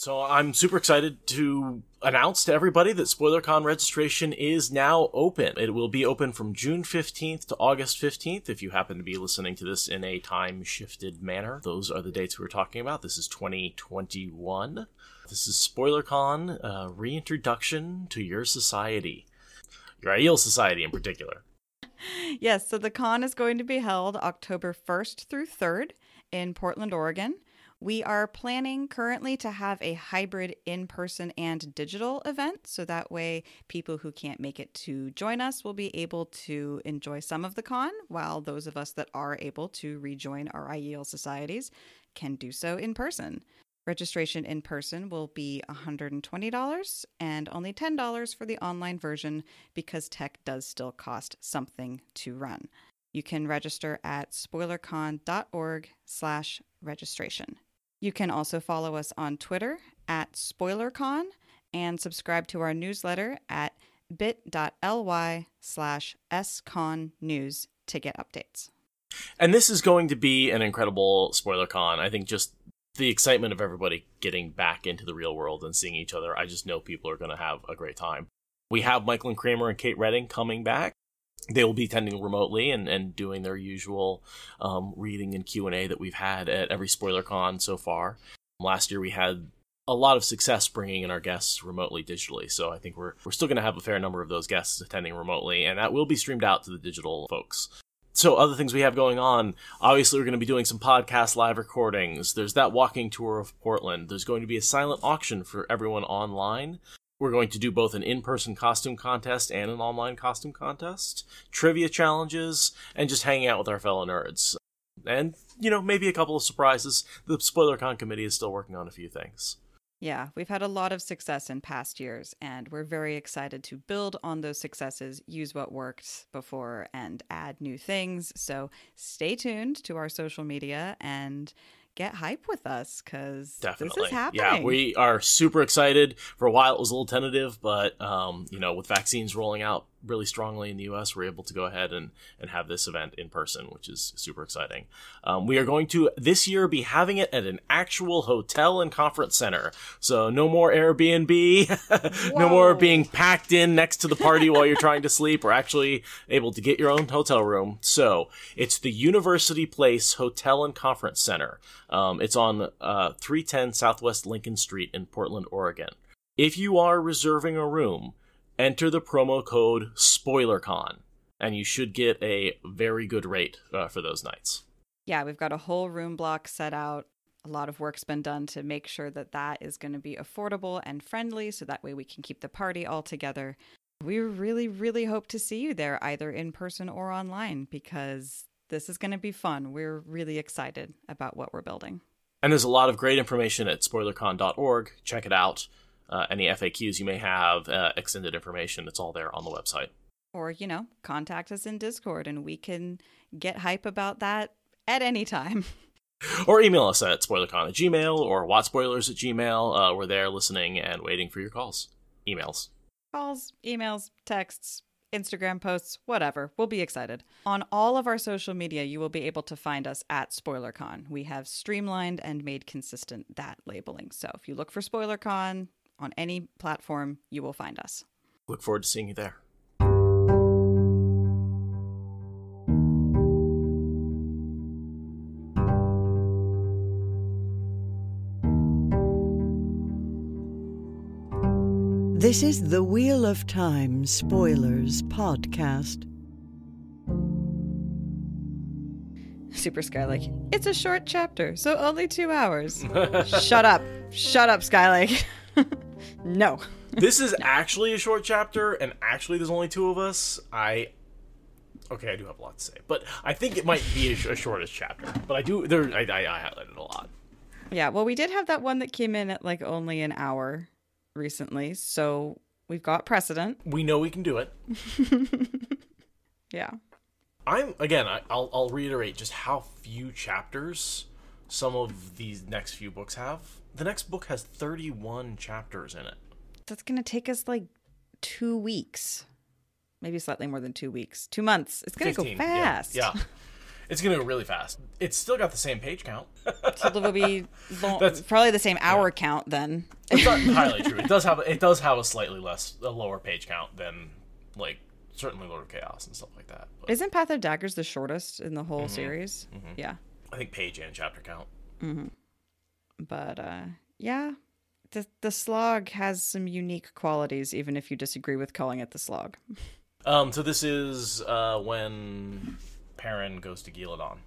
So I'm super excited to announce to everybody that SpoilerCon registration is now open. It will be open from June 15th to August 15th. If you happen to be listening to this in a time-shifted manner, those are the dates we were talking about. This is 2021. This is SpoilerCon, reintroduction to your society. Your Aiel society in particular. Yes, so the con is going to be held October 1st through 3rd in Portland, Oregon. We are planning currently to have a hybrid in-person and digital event, so that way people who can't make it to join us will be able to enjoy some of the con, while those of us that are able to rejoin our Aiel societies can do so in person. Registration in person will be $120 and only $10 for the online version because tech does still cost something to run. You can register at spoilercon.org/registration. You can also follow us on Twitter at SpoilerCon and subscribe to our newsletter at bit.ly/sconnews to get updates. And this is going to be an incredible SpoilerCon. I think just the excitement of everybody getting back into the real world and seeing each other, I just know people are going to have a great time. We have Michael and Kramer and Kate Redding coming back. They will be attending remotely and doing their usual reading and Q&A that we've had at every SpoilerCon so far. Last year we had a lot of success bringing in our guests remotely digitally, so I think we're still going to have a fair number of those guests attending remotely, and that will be streamed out to the digital folks. So other things we have going on, obviously we're going to be doing some podcast live recordings. There's that walking tour of Portland. There's going to be a silent auction for everyone online. We're going to do both an in-person costume contest and an online costume contest, trivia challenges, and just hanging out with our fellow nerds. And, maybe a couple of surprises. The SpoilerCon committee is still working on a few things. Yeah, we've had a lot of success in past years, and we're very excited to build on those successes, use what worked before, and add new things. So stay tuned to our social media and get hype with us, because this is happening. Yeah, we are super excited. For a while it was a little tentative, but with vaccines rolling out really strongly in the US, we're able to go ahead and have this event in person, which is super exciting. We are going to this year be having it at an actual hotel and conference center, so no more Airbnb. No more being packed in next to the party while you're trying to sleep. We're actually able to get your own hotel room. So it's the University Place Hotel and Conference Center. It's on 310 Southwest Lincoln Street in Portland, Oregon. If you are reserving a room, enter the promo code SpoilerCon, and you should get a very good rate for those nights. Yeah, we've got a whole room block set out. A lot of work's been done to make sure that is going to be affordable and friendly, so that way we can keep the party all together. We really, really hope to see you there, either in person or online, because this is going to be fun. We're really excited about what we're building. And there's a lot of great information at spoilercon.org. Check it out. Any FAQs you may have, extended information, it's all there on the website. Or, contact us in Discord and we can get hype about that at any time. Or email us at spoilercon@gmail or watspoilers@gmail. We're there listening and waiting for your calls. Emails, emails, texts, Instagram posts, whatever. We'll be excited. On all of our social media, you will be able to find us at SpoilerCon. We have streamlined and made consistent that labeling. So if you look for SpoilerCon on any platform, you will find us. Look forward to seeing you there. This is the Wheel of Time Spoilers podcast. Super Skylake. It's a short chapter, so only 2 hours. Shut up, Skylake. No. This is actually a short chapter, and actually there's only 2 of us. I do have a lot to say, but I think it might be a shortest chapter. But I highlighted a lot. Yeah, well, we did have that one that came in at only an hour recently, so we've got precedent. We know we can do it. Yeah. I'll reiterate just how few chapters some of these next few books have. The next book has 31 chapters in it. That's going to take us 2 weeks. Maybe slightly more than 2 weeks. 2 months. It's going to go fast. Yeah. It's going to go really fast. It's still got the same page count. So it will be probably the same hour count then. It's not entirely true. It does have a slightly a lower page count than, like, certainly Lord of Chaos and stuff like that. But isn't Path of Daggers the shortest in the whole series? Mm-hmm. Yeah. I think page and chapter count. Mm-hmm. But, yeah, the slog has some unique qualities, even if you disagree with calling it the slog. So this is when Perrin goes to Gillidan.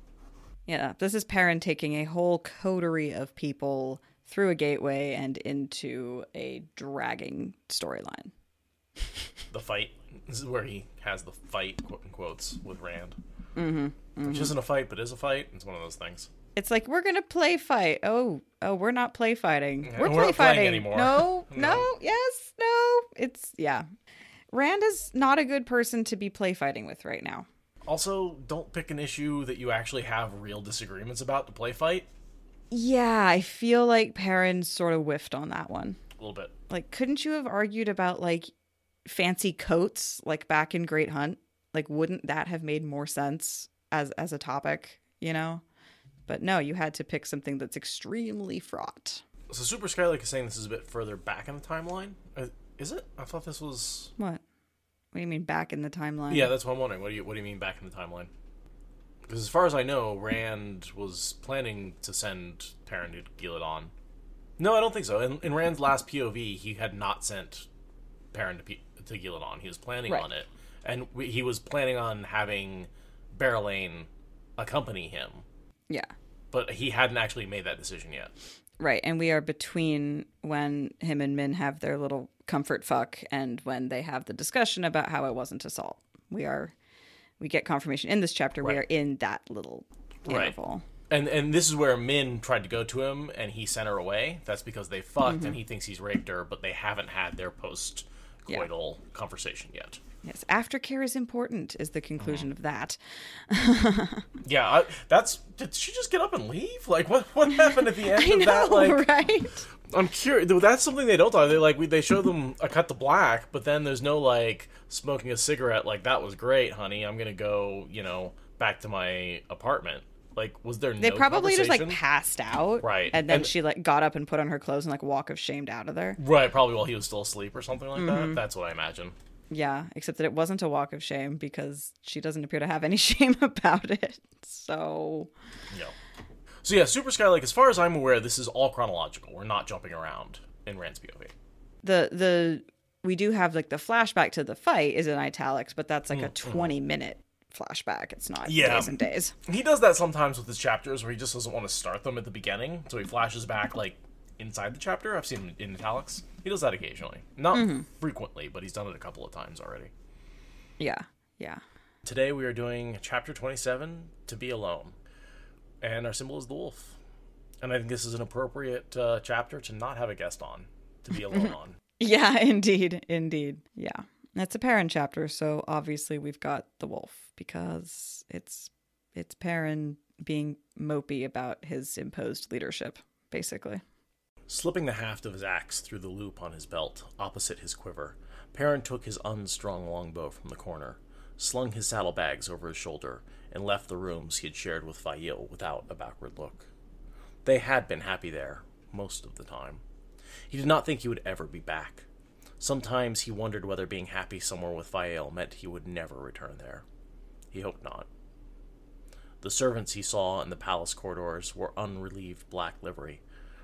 Yeah, this is Perrin taking a whole coterie of people through a gateway and into a dragging storyline. The fight. This is where he has the fight, quote in quotes, with Rand. Mm-hmm. Mm-hmm. Which isn't a fight, but is a fight. It's one of those things. It's like, we're going to play fight. Oh, we're not play fighting. We're not play fighting anymore. No, yes, no. It's, yeah. Rand is not a good person to be play fighting with right now. Also, don't pick an issue that you actually have real disagreements about to play fight. Yeah, I feel like Perrin sort of whiffed on that one. A little bit. Like, couldn't you have argued about, like, fancy coats, like, back in Great Hunt? Like, wouldn't that have made more sense as a topic, you know? But no, you had to pick something that's extremely fraught. So Super Skylake is saying this is a bit further back in the timeline. Is it? I thought this was... What? What do you mean back in the timeline? Yeah, that's what I'm wondering. What do you mean back in the timeline? Because as far as I know, Rand was planning to send Perrin to Gillidan. No, I don't think so. In Rand's last POV, he had not sent Perrin to Gillidan. He was planning on it. And he was planning on having Berelain accompany him. Yeah. But he hadn't actually made that decision yet. Right, and we are between when him and Min have their little comfort fuck and when they have the discussion about how it wasn't assault. We get confirmation in this chapter. Right. We are in that little interval. And this is where Min tried to go to him and he sent her away. That's because they fucked and he thinks he's raped her, but they haven't had their post-coital conversation yet. Yes, aftercare is important is the conclusion of that. Yeah, did she just get up and leave? Like, what happened at the end of that? Like, right? I'm curious. That's something they don't talk. They show them a cut to black, but then there's no like smoking a cigarette. Like, that was great, honey. I'm gonna go, back to my apartment. Like, was there no They probably just conversation? like passed out, Right? And then she like got up and put on her clothes and like walk of shamed out of there. Right, probably while he was still asleep or something like that. That's what I imagine. Yeah, except that it wasn't a walk of shame because she doesn't appear to have any shame about it. So, So yeah, Super Skylake, as far as I'm aware, this is all chronological. We're not jumping around in Rand's POV. We do have like the flashback to the fight is in italics, but that's like a 20-minute flashback. It's not days and days. He does that sometimes with his chapters where he just doesn't want to start them at the beginning, so he flashes back like inside the chapter. I've seen him in italics. He does that occasionally. Not frequently, but he's done it a couple of times already. Yeah, yeah. Today we are doing chapter 27, To Be Alone. And our symbol is the wolf. And I think this is an appropriate chapter to not have a guest on, to be alone on. Yeah, indeed. Yeah. It's a Perrin chapter, so obviously we've got the wolf because it's Perrin being mopey about his imposed leadership, basically. Slipping the haft of his axe through the loop on his belt, opposite his quiver, Perrin took his unstrung longbow from the corner, slung his saddlebags over his shoulder, and left the rooms he had shared with Aiel without a backward look. They had been happy there, most of the time. He did not think he would ever be back. Sometimes he wondered whether being happy somewhere with Aiel meant he would never return there. He hoped not. The servants he saw in the palace corridors wore unrelieved black livery.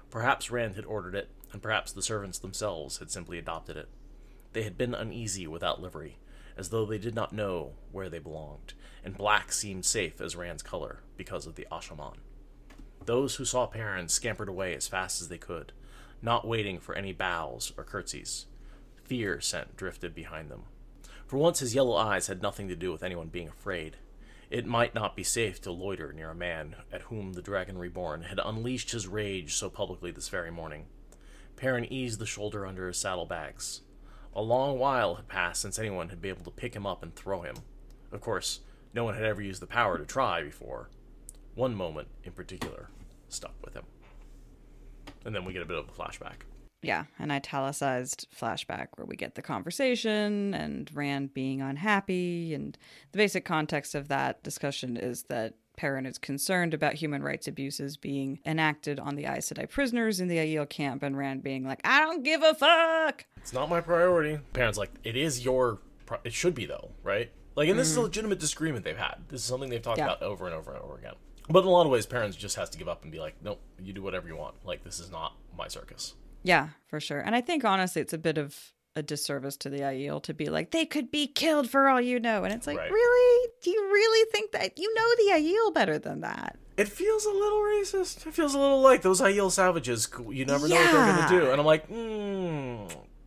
Perhaps Rand had ordered it, and perhaps the servants themselves had simply adopted it. They had been uneasy without livery, as though they did not know where they belonged, and black seemed safe as Rand's color because of the Ashaman. Those who saw Perrin scampered away as fast as they could, not waiting for any bows or curtsies. Fear scent drifted behind them. For once his yellow eyes had nothing to do with anyone being afraid. It might not be safe to loiter near a man at whom the Dragon Reborn had unleashed his rage so publicly this very morning. Perrin eased the shoulder under his saddlebags. A long while had passed since anyone had been able to pick him up and throw him. Of course, no one had ever used the power to try before. One moment, in particular, stuck with him. And then we get a bit of a flashback. Yeah, an italicized flashback where we get the conversation and Rand being unhappy. And the basic context of that discussion is that Perrin is concerned about human rights abuses being enacted on the Aes Sedai prisoners in the Aiel camp, and Rand being like, I don't give a fuck! It's not my priority. Perrin's like, it is your... It should be, though, right? Like, and this is a legitimate disagreement they've had. This is something they've talked about over and over and over again. But in a lot of ways, Perrin just has to give up and be like, nope, you do whatever you want. Like, this is not my circus. Yeah, for sure. And I think, honestly, it's a bit of a disservice to the Aiel to be like, they could be killed for all you know. And it's like, really? Do you really think that? You know the Aiel better than that. It feels a little racist. It feels a little like those Aiel savages. You never know what they're going to do. And I'm like,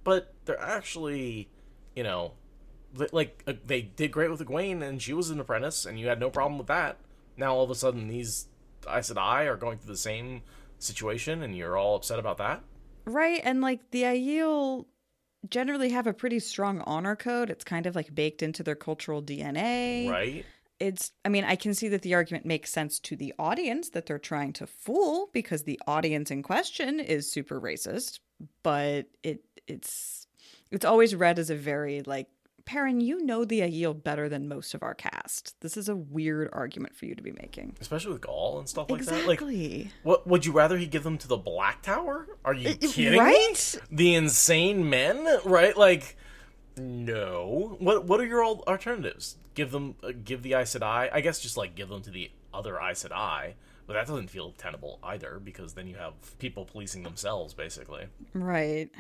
but they're actually, you know... Like, they did great with Egwene, and she was an apprentice, and you had no problem with that. Now, all of a sudden, these Aes Sedai are going through the same situation, and you're all upset about that? Right, and, like, the Aiel generally have a pretty strong honor code. It's kind of, like, baked into their cultural DNA. Right. I can see that the argument makes sense to the audience that they're trying to fool, because the audience in question is super racist, but it's always read as a very, like, Perrin, you know the Aiel better than most of our cast. This is a weird argument for you to be making. Especially with Gaul and stuff like exactly. that. Like, what would you rather he give them to the Black Tower? Are you kidding right? me? The insane men, right? Like, no. What are your alternatives? Give the Aes Sedai. I guess just like give them to the other Aes Sedai. But that doesn't feel tenable either, because then you have people policing themselves, basically. Right.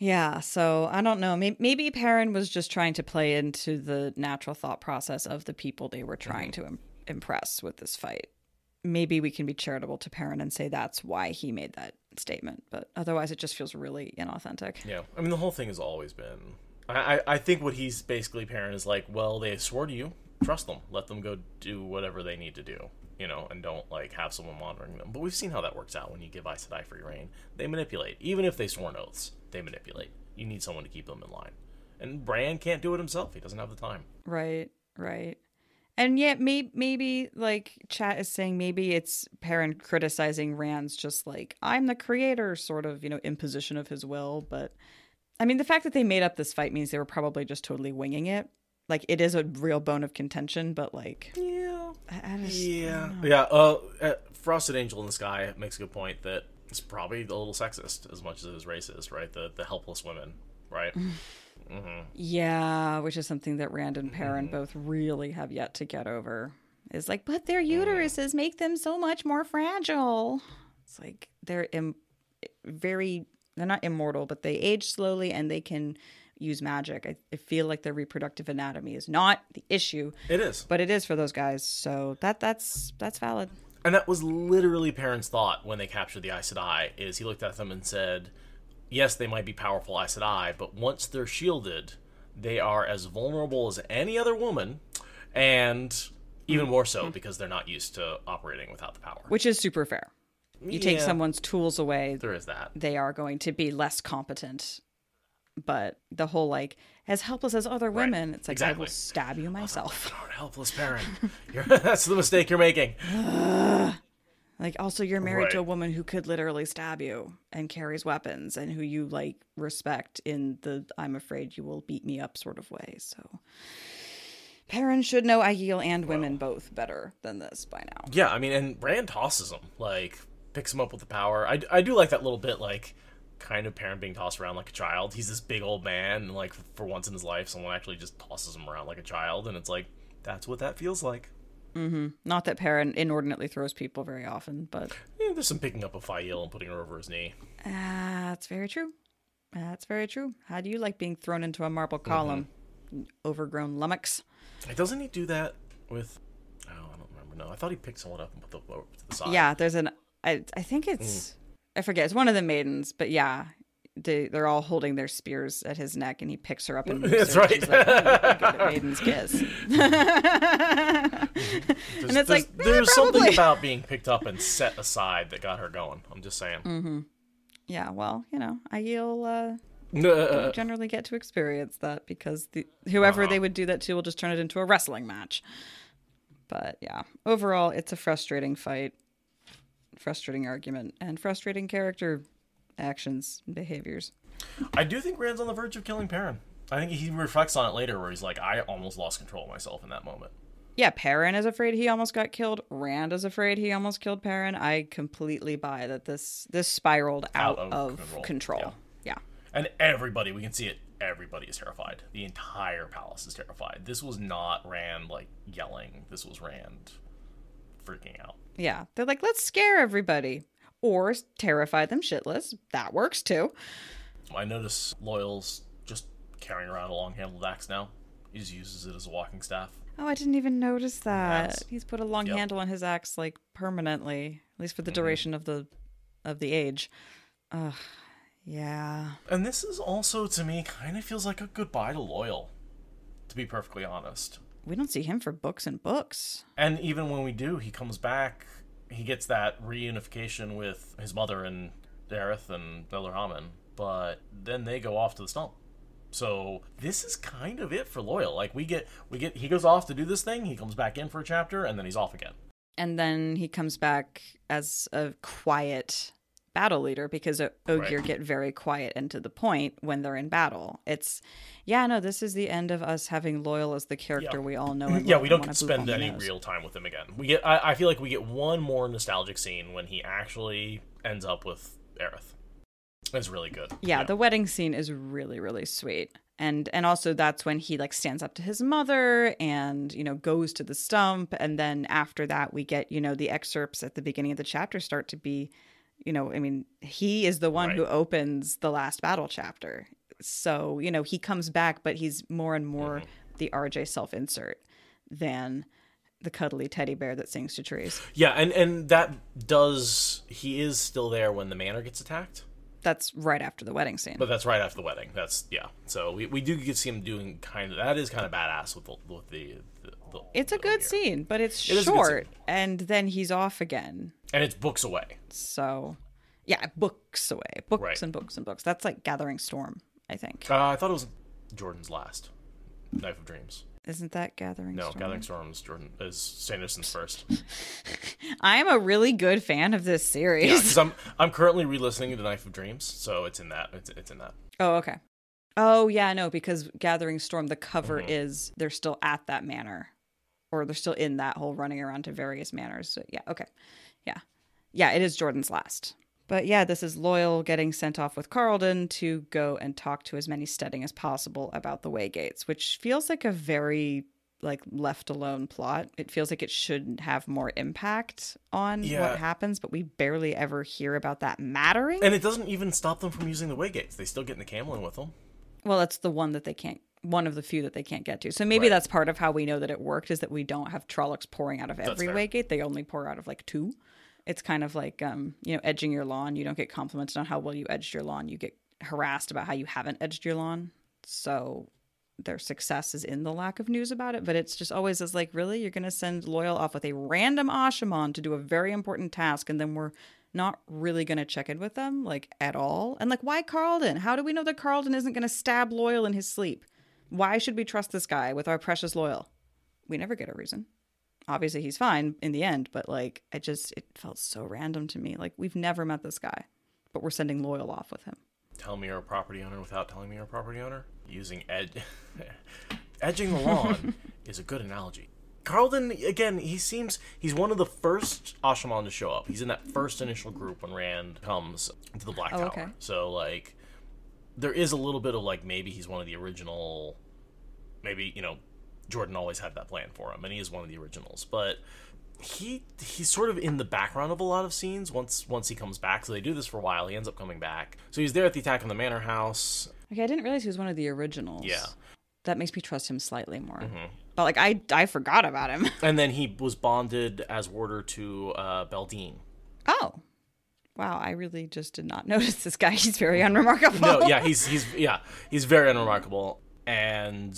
Yeah, so I don't know. Maybe Perrin was just trying to play into the natural thought process of the people they were trying to impress with this fight. Maybe we can be charitable to Perrin and say that's why he made that statement. But otherwise, it just feels really inauthentic. Yeah, I mean, the whole thing has always been... I think what he's basically, Perrin, is like, well, they swore to you. Trust them. Let them go do whatever they need to do. You know, and don't, like, have someone monitoring them. But we've seen how that works out when you give Aes Sedai free reign. They manipulate. Even if they sworn oaths, they manipulate. You need someone to keep them in line. And Bran can't do it himself. He doesn't have the time. Right. And yet, maybe, like, chat is saying, maybe it's Perrin criticizing Rand's just, like, I'm the creator sort of, you know, imposition of his will. But, I mean, the fact that they made up this fight means they were probably just totally winging it. Like, it is a real bone of contention, but, like... Yeah. I Frosted Angel in the Sky makes a good point that it's probably a little sexist as much as it is racist, right? The helpless women, right? Yeah, which is something that Rand and Perrin both really have yet to get over. Is like, but their uteruses make them so much more fragile. It's like, they're not immortal, but they age slowly and they can... use magic. I feel like their reproductive anatomy is not the issue. It is. But it is for those guys, so that's valid. And that was literally Perrin's thought when they captured the Aes Sedai, is he looked at them and said, yes, they might be powerful Aes Sedai, but once they're shielded, they are as vulnerable as any other woman, and even more so because they're not used to operating without the power. Which is super fair. You take someone's tools away. There is that. They are going to be less competent. But the whole, like, as helpless as other women, it's like, exactly. I will stab you myself. Oh, helpless Perrin. That's the mistake you're making. Like, also, you're married to a woman who could literally stab you and carries weapons and who you, like, respect in the I'm afraid you will beat me up sort of way. So Perrin should know Aiel and women both better than this by now. Yeah, I mean, and Rand tosses him, like, picks him up with the power. I do like that little bit, like, kind of Perrin being tossed around like a child. He's this big old man, and like for once in his life someone actually just tosses him around like a child, and it's like, that's what that feels like. Not that Perrin inordinately throws people very often, but there's some picking up of Aiel and putting her over his knee. That's very true. How do you like being thrown into a marble column, overgrown lummox? Doesn't he do that with I don't remember. No, I thought he picked someone up and put them over to the side. Yeah, there's I think it's I forget. It's one of the maidens, but yeah, they're all holding their spears at his neck, and he picks her up and moves That's her. right. She's like, oh, good at maiden's kiss. And it's like, there's something about being picked up and set aside that got her going. I'm just saying. Yeah, well, you know, Aiel don't generally get to experience that because whoever they would do that to will just turn it into a wrestling match. But yeah, overall, it's a frustrating fight. Frustrating argument and frustrating character actions and behaviors. I do think Rand's on the verge of killing Perrin. I think he reflects on it later where he's like, I almost lost control of myself in that moment. Yeah, Perrin is afraid he almost got killed. Rand is afraid he almost killed Perrin. I completely buy that this spiraled out of control. Yeah. And everybody, we can see it, everybody is terrified. The entire palace is terrified. This was not Rand, like, yelling. This was Rand freaking out. Yeah. They're like, let's scare everybody. Or terrify them shitless. That works, too. I notice Loial's just carrying around a long-handled axe now. He just uses it as a walking staff. Oh, I didn't even notice that. Yes. He's put a long handle on his axe, like, permanently. At least for the duration of the age. Ugh. Yeah. And this is also, to me, kind of feels like a goodbye to Loial, to be perfectly honest. We don't see him for books and books. And even when we do, he comes back, he gets that reunification with his mother and Dareth and Bellerhamen, but then they go off to the stump. So this is kind of it for Loial. Like, he goes off to do this thing, he comes back in for a chapter, and then he's off again. And then he comes back as a quiet battle leader because Ogier get very quiet and to the point when they're in battle. This is the end of us having Loial as the character we all know. And we don't spend any real time with him again. I feel like we get one more nostalgic scene when he actually ends up with Aerith. It's really good. Yeah, the wedding scene is really, really sweet. And also that's when he like stands up to his mother and, goes to the stump. And then after that, we get, the excerpts at the beginning of the chapter start to be, he is the one who opens the last battle chapter. So, he comes back, but he's more and more the RJ self-insert than the cuddly teddy bear that sings to trees. Yeah, and he is still there when the manor gets attacked. That's right after the wedding scene. But that's right after the wedding. So we do get to see him doing that is kind of badass with the it's a good scene, but it's short, and then he's off again. And it's books away. So, yeah, books away. Books and books and books. That's like Gathering Storm, I think. I thought it was Jordan's last. Knife of Dreams. Isn't that Gathering Storm? No, Gathering Storm is Sanderson's first. I am a really good fan of this series. Yeah, because I'm currently re-listening to Knife of Dreams, so it's in that. It's in that. Oh, okay. Oh, yeah, no, because Gathering Storm, the cover is they're still at that manor. Or they're still in that whole running around to various manors. So, yeah, okay. Yeah, it is Jordan's last. But yeah, this is Loial getting sent off with Karldin to go and talk to as many Steading as possible about the Waygates, which feels like a very left alone plot. It feels like it should have more impact on what happens, but we barely ever hear about that mattering. And it doesn't even stop them from using the Waygates. They still get in the Camelin with them. Well, that's the one that they can't. One of the few that they can't get to. So maybe that's part of how we know that it worked, is that we don't have Trollocs pouring out of every Waygate. They only pour out of 2. It's kind of like, edging your lawn. You don't get complimented on how well you edged your lawn. You get harassed about how you haven't edged your lawn. So their success is in the lack of news about it. But it's just always as really? You're going to send Loial off with a random Ashaman to do a very important task, and then we're not really going to check in with them, at all? And, why Karldin? How do we know that Karldin isn't going to stab Loial in his sleep? Why should we trust this guy with our precious Loial? We never get a reason. Obviously, he's fine in the end, but, it felt so random to me. We've never met this guy, but we're sending Loial off with him. Tell me you're a property owner without telling me you're a property owner? Using edging the lawn is a good analogy. Karldin, again, he's one of the first Ashaman to show up. He's in that first initial group when Rand comes to the Black Tower. Okay. So, there is a little bit of, maybe he's one of the original... Maybe, Jordan always had that plan for him, and he is one of the originals. But he's sort of in the background of a lot of scenes once he comes back. So they do this for a while. He ends up coming back. So he's there at the attack on the Manor House. Okay, I didn't realize he was one of the originals. Yeah. That makes me trust him slightly more. Mm-hmm. But, I forgot about him. And then he was bonded as warder to Beldine. Oh. Wow, I really just did not notice this guy. He's very unremarkable. No, yeah, he's very unremarkable. And,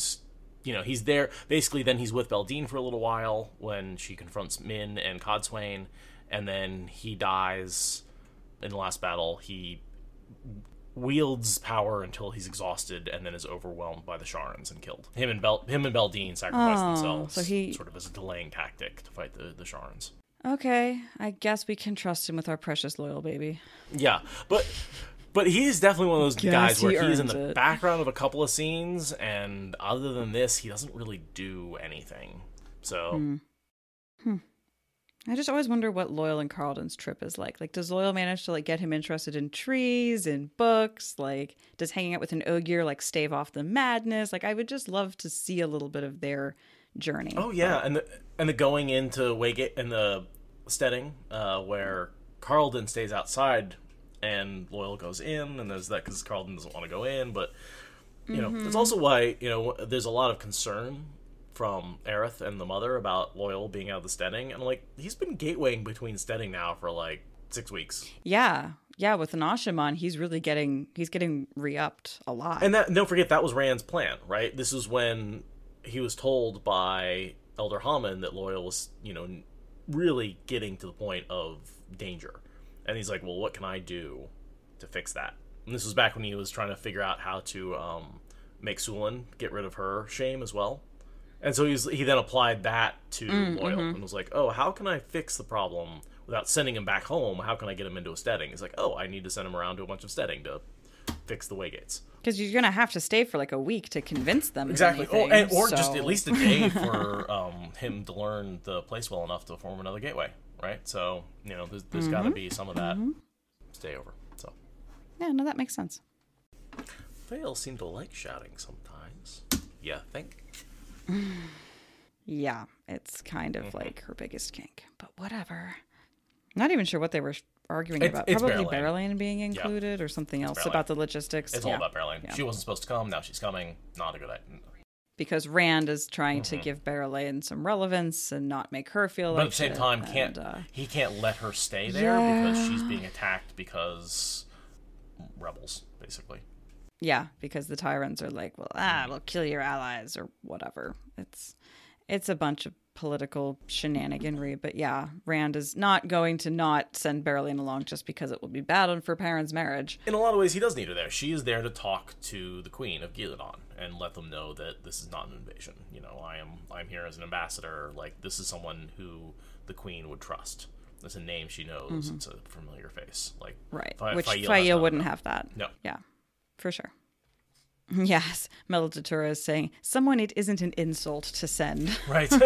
he's there. Basically, then he's with Beldine for a little while when she confronts Min and Codswain. And then he dies in the last battle. He wields power until he's exhausted and then is overwhelmed by the Sharans and killed. Him and Beldine sacrificed themselves sort of as a delaying tactic to fight the Sharans. Okay, I guess we can trust him with our precious Loial baby. Yeah, but he's definitely one of those guys where he's in the background of a couple of scenes, and other than this, he doesn't really do anything. So, I just always wonder what Loial and Karldin's trip is like. Like, does Loial manage to, like, get him interested in trees and books? Like, does hanging out with an ogier, like, stave off the madness? Like, I would just love to see a little bit of their journey. oh yeah, and the going into Waygate and the steading, where Karldin stays outside and Loial goes in, and there's that because Karldin doesn't want to go in, but you know, that's also why, you know, there's a lot of concern from Aerith and the mother about Loial being out of the steading, and like, he's been gatewaying between steading now for like 6 weeks. Yeah, with an Ashaman, he's getting re-upped a lot. And that, don't forget, that was Rand's plan, right? This is when he was told by Elder Hammond that Loial was, you know, really getting to the point of danger. And he's like, well, what can I do to fix that? And this was back when he was trying to figure out how to make Sulin get rid of her shame as well. And so he then applied that to Loial and was like, oh, how can I fix the problem without sending him back home? How can I get him into a steading? He's like, oh, I need to send him around to a bunch of steading to fix the Waygates. Because you're going to have to stay for like a week to convince them. Exactly. Of anything, or just at least a day for him to learn the place well enough to form another gateway, right? So, you know, there's got to be some of that stay over. So, yeah, no, that makes sense. Vale seem to like shouting sometimes. Yeah, think. Yeah, it's kind of like her biggest kink, but whatever. Not even sure what they were arguing about. It's Probably Berelain. Berelain being included or something else about the logistics. It's all about Berelain. Yeah. She wasn't supposed to come, now she's coming. Not a good idea. Because Rand is trying to give Berelain some relevance and not make her feel like But at the same time, he can't let her stay there because she's being attacked because rebels, basically. Yeah, because the Tyrants are like, well, we'll kill your allies or whatever. It's a bunch of political shenaniganry, but yeah, Rand is not going to not send Berelain along just because it will be bad for Perrin's marriage. In a lot of ways, he does need her there. She is there to talk to the Queen of Gillidan and let them know that this is not an invasion. You know, I'm here as an ambassador. Like, this is someone who the Queen would trust. It's a name she knows. It's a familiar face. Like, right, which Aiel wouldn't have that. No. Yeah, for sure. Yes, Melitatura is saying, someone it isn't an insult to send. Right. So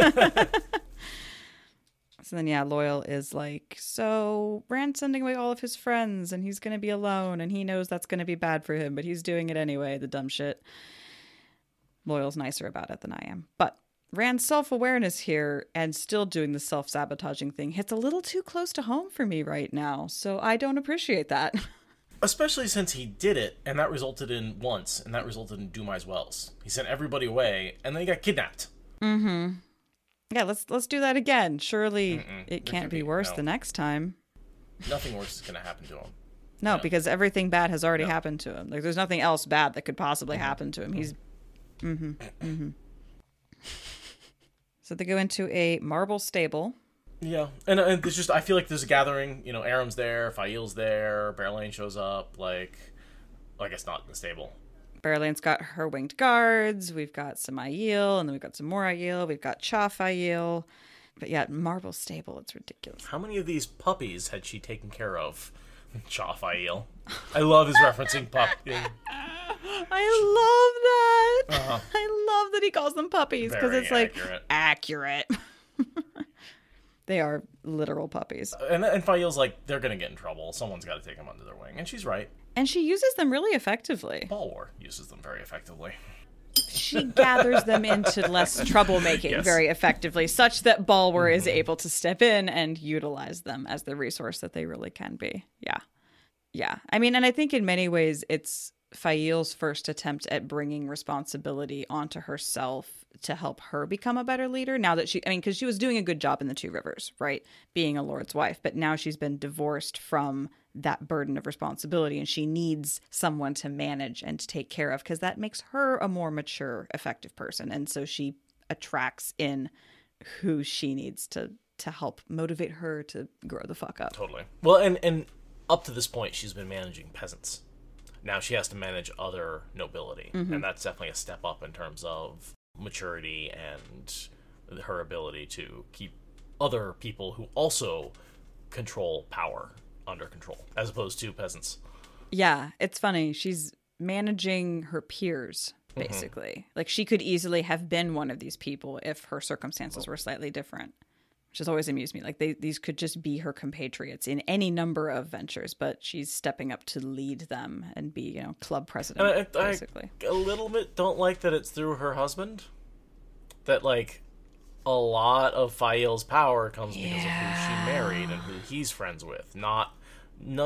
then, yeah, Loial is like, so Rand's sending away all of his friends and he's going to be alone and he knows that's going to be bad for him, but he's doing it anyway, the dumb shit. Loyal's nicer about it than I am. But Rand's self-awareness here and still doing the self-sabotaging thing hits a little too close to home for me right now, so I don't appreciate that. Especially since he did it, and that resulted in Dumai's Wells. He sent everybody away, and then he got kidnapped. Yeah, let's do that again. Surely it can't be worse the next time. Nothing worse is going to happen to him. No, because everything bad has already happened to him. Like, there's nothing else bad that could possibly happen to him. He's... So they go into a marble stable. Yeah, and there's just, I feel like there's a gathering, you know, Aram's there, Fael's there, Berelain shows up, like, well, I guess not in the stable. Berelain's got her winged guards, we've got some Aiel, and then we've got some more Aiel, we've got Chaff Aiel, but yeah, marble stable, it's ridiculous. How many of these puppies had she taken care of? Chaff Aiel. I love his referencing puppy. I love that. I love that he calls them puppies, because it's like, accurate. They are literal puppies. And Fael's like, they're going to get in trouble. Someone's got to take them under their wing. And she's right. And she uses them really effectively. Balwar uses them very effectively. She gathers them into less troublemaking very effectively, such that Balwar is able to step in and utilize them as the resource that they really can be. Yeah. Yeah. I mean, and I think in many ways it's Fael's first attempt at bringing responsibility onto herself to help her become a better leader now that because she was doing a good job in the Two Rivers, right? Being a lord's wife, but now she's been divorced from that burden of responsibility and she needs someone to manage and to take care of because that makes her a more mature, effective person. And so she attracts in who she needs to help motivate her to grow the fuck up. Totally. Well, and up to this point, she's been managing peasants. Now she has to manage other nobility, and that's definitely a step up in terms of maturity and her ability to keep other people who also control power under control, as opposed to peasants. Yeah, it's funny. She's managing her peers basically. Like, she could easily have been one of these people if her circumstances were slightly different, which has always amused me. Like, these could just be her compatriots in any number of ventures, but she's stepping up to lead them and be, you know, club president, and basically. I a little bit don't like that it's through her husband. That, like, a lot of Aiel's power comes because of who she married and who he's friends with. None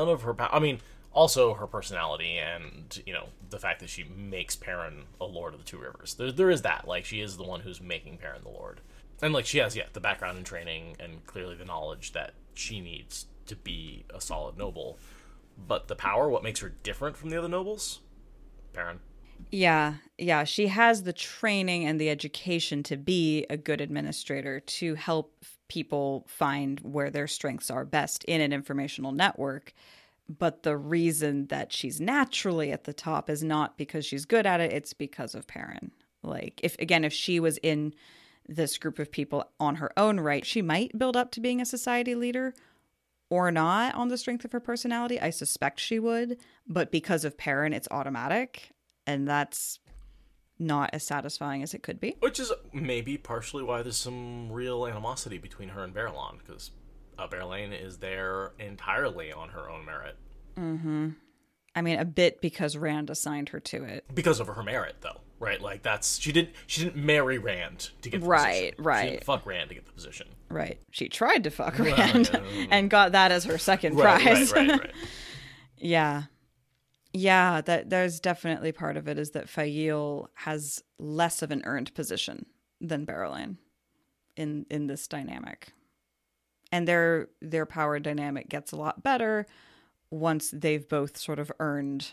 of her power. I mean, also her personality and, you know, the fact that she makes Perrin a Lord of the Two Rivers. There is that. Like, she is the one who's making Perrin the Lord. And, like, she has, the background and training and clearly the knowledge that she needs to be a solid noble. But the power, what makes her different from the other nobles? Perrin. Yeah, she has the training and the education to be a good administrator, to help people find where their strengths are best in an informational network. But the reason that she's naturally at the top is not because she's good at it, it's because of Perrin. Like, if she was in this group of people on her own right, she might build up to being a society leader or not on the strength of her personality. I suspect she would, but because of Perrin, it's automatic. And that's not as satisfying as it could be. Which is maybe partially why there's some real animosity between her and Berelain, because Berelain is there entirely on her own merit. Mm-hmm. I mean, a bit because Rand assigned her to it. Because of her merit, though, right? Like, she didn't marry Rand to get the position. Right. She didn't fuck Rand to get the position. Right. She tried to fuck Rand and got that as her second prize. Right. Yeah, there's definitely part of it is that Aiel has less of an earned position than Berelain in this dynamic. And their power dynamic gets a lot better once they've both sort of earned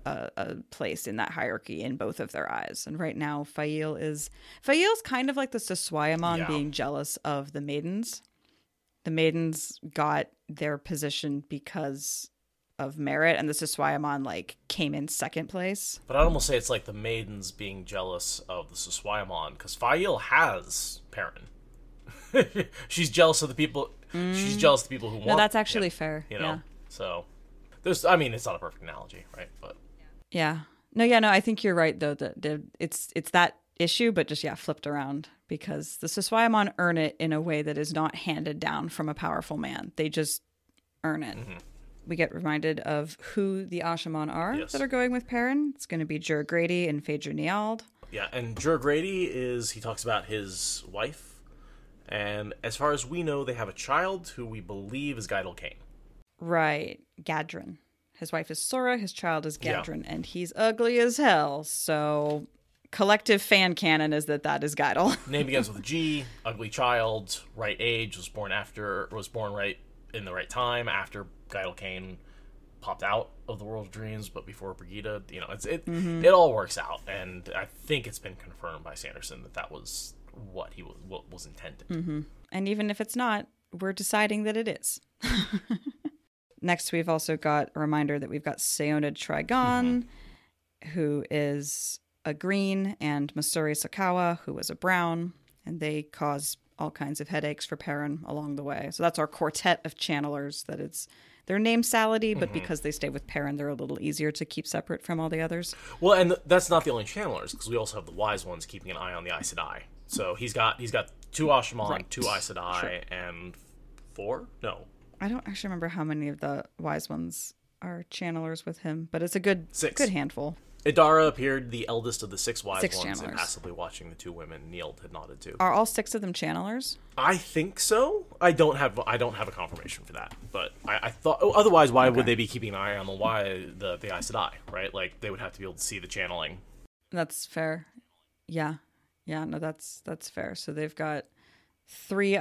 a place in that hierarchy in both of their eyes. And right now, Aiel's kind of like the Saswayamon being jealous of the maidens. The maidens got their position because of merit, and the Saswayamon, like, came in second place. But I'd almost say it's like the maidens being jealous of the Saswayamon, because Aiel has Perrin. She's jealous of the people. She's jealous of the people who want. No, that's actually fair. You know, so there's. I mean, it's not a perfect analogy, right? But yeah, no. I think you're right though. That it's that issue, but just flipped around, because the Saswayamon earn it in a way that is not handed down from a powerful man. They just earn it. Mm-hmm. We get reminded of who the Ashaman are that are going with Perrin. It's going to be Jur Grady and Phaedra Niald. Yeah, and Jur Grady he talks about his wife. And as far as we know, they have a child who we believe is Gaidal Cain. Right, Gadrin. His wife is Sora, his child is Gadrin, and he's ugly as hell. So collective fan canon is that is Gaidal. Name begins with a G, ugly child, right age, was born right in the right time after Gaidal Cain popped out of the World of Dreams, but before Brigida. You know, it all works out, and I think it's been confirmed by Sanderson that was what was intended. Mm-hmm. And even if it's not, we're deciding that it is. Next, we've also got a reminder that we've got Seonid Trigon, who is a green, and Masuri Sakawa, who is a brown, and they cause all kinds of headaches for Perrin along the way. So that's our quartet of channelers. They're named Salady, but because they stay with Perrin, they're a little easier to keep separate from all the others. Well, and that's not the only channelers, because we also have the wise ones keeping an eye on the Aes Sedai. So he's got 2 Ashaman, 2 Aes Sedai, and 4? No. I don't actually remember how many of the wise ones are channelers with him, but it's a good handful. Idara appeared the eldest of the 6 wise ones, channelers. and passively watching the 2 women Nield had nodded to. Are all 6 of them channelers? I think so. I don't have a confirmation for that, but I thought otherwise. Why would they be keeping an eye on the Aes Sedai, right? Like, they would have to be able to see the channeling. That's fair. Yeah. No, that's fair. So they've got 3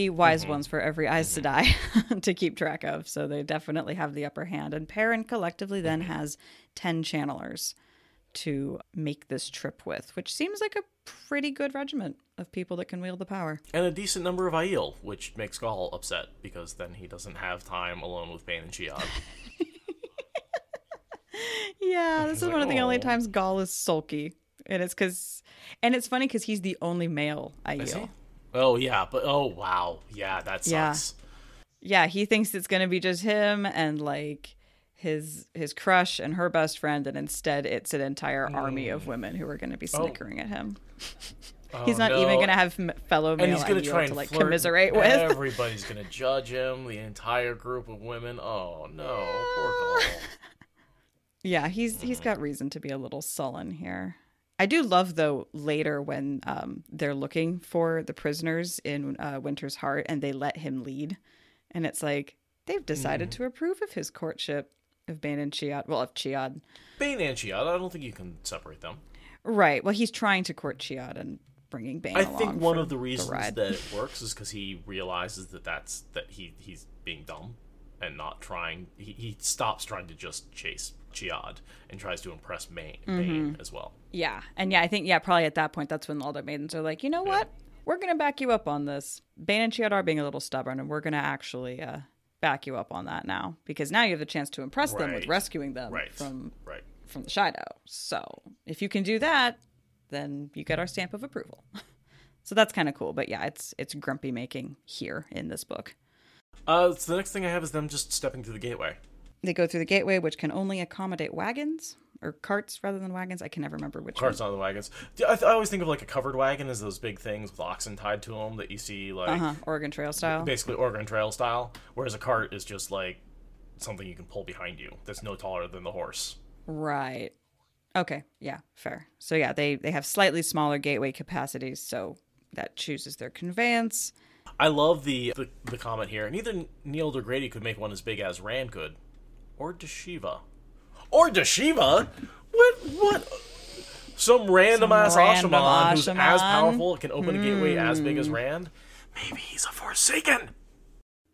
wise ones for every Aes Sedai to keep track of. So they definitely have the upper hand. And Perrin collectively then has 10 channelers to make this trip with, which seems like a pretty good regiment of people that can wield the power. And a decent number of Aiel, which makes Gaul upset, because then he doesn't have time alone with Bane and Chiog. Yeah, this is one of the only times Gaul is sulky. And it's funny because he's the only male Aiel. Is he? Oh, yeah, but wow. Yeah, that sucks. Yeah, he thinks it's going to be just him, and like his crush and her best friend, and instead it's an entire army of women who are going to be snickering at him. He's not even going to have fellow male Aiel to like commiserate with. Everybody's going to judge him. The entire group of women. Oh no, poor girl. Yeah, he's got reason to be a little sullen here. I do love, though, later when they're looking for the prisoners in Winter's Heart and they let him lead. And it's like, they've decided to approve of his courtship of Bane and Chiad. Well, of Chiad. Bane and Chiad, I don't think you can separate them. Right. Well, he's trying to court Chiad and bringing Bane along. I think one of the reasons that it works is because he realizes that he's being dumb and not trying. He stops trying to just chase Chiad and tries to impress Bane as well. Yeah. And I think probably at that point that's when all the maidens are like, you know what? We're going to back you up on this. Bane and Chiad are being a little stubborn, and we're going to actually back you up on that now, because now you have the chance to impress them with rescuing them from the Shido. So if you can do that, then you get our stamp of approval. So that's kind of cool. But yeah, it's grumpy making here in this book. So the next thing I have is them just stepping through the gateway. They go through the gateway, which can only accommodate wagons or carts rather than wagons. I can never remember which carts, not the wagons. I always think of like a covered wagon as those big things with oxen tied to them that you see like Oregon Trail style. Basically Oregon Trail style. Whereas a cart is just like something you can pull behind you that's no taller than the horse. Right. Okay. Yeah. Fair. So yeah, they have slightly smaller gateway capacities, so that chooses their conveyance. I love the comment here. Neither Neild or Grady could make one as big as Rand could. Or Deshiva. Or Deshiva? What? Some random ass Ashaman who's as powerful, can open a gateway as big as Rand? Maybe he's a Forsaken.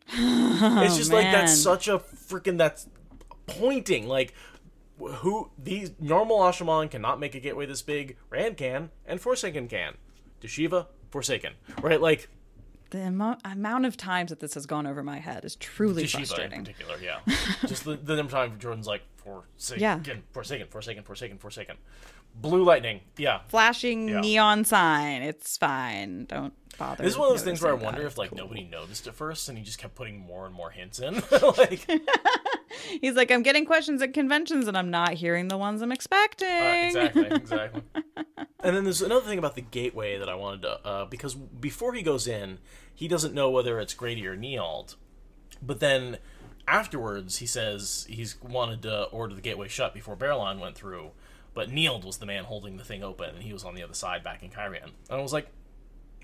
It's just like, that's such a freaking, that's pointing. Like, these normal Ashaman cannot make a gateway this big. Rand can, and Forsaken can. Deshiva, Forsaken. Right? Like, the amount of times that this has gone over my head is truly frustrating. In particular, yeah. Just the number of times Jordan's like, Forsaken. Blue lightning, yeah. Flashing neon sign. It's fine. Don't bother. This is one of those things where I wonder if like nobody noticed at first, and he just kept putting more and more hints in. Like, he's like, I'm getting questions at conventions, and I'm not hearing the ones I'm expecting. Exactly. And then there's another thing about the gateway that I wanted to, because before he goes in, he doesn't know whether it's Grady or Neild. But then afterwards, he says he's wanted to order the gateway shut before Berelain went through. But Neild was the man holding the thing open, and he was on the other side back in Cairhien. And I was like,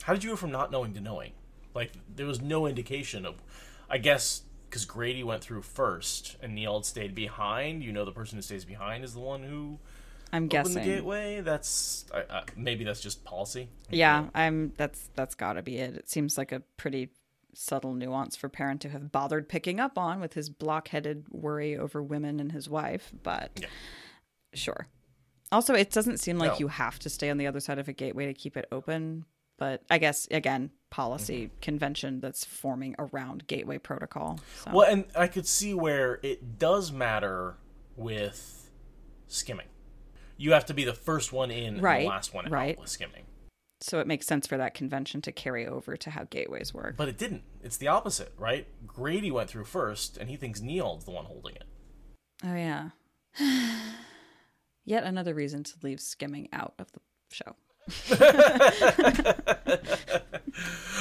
how did you go from not knowing to knowing? Like, there was no indication of, I guess, because Grady went through first, and Neild stayed behind. You know, the person who stays behind is the one who... I'm guessing the gateway. That's maybe that's just policy. Yeah, that's got to be it. It seems like a pretty subtle nuance for Perrin to have bothered picking up on with his blockheaded worry over women and his wife. But sure. Also, it doesn't seem like you have to stay on the other side of a gateway to keep it open. But I guess again, policy convention that's forming around gateway protocol. So. Well, and I could see where it does matter with skimming. You have to be the first one in and the last one out with skimming. So it makes sense for that convention to carry over to how gateways work. But it didn't. It's the opposite, right? Grady went through first, and he thinks Neild's the one holding it. Oh, yeah. Yet another reason to leave skimming out of the show.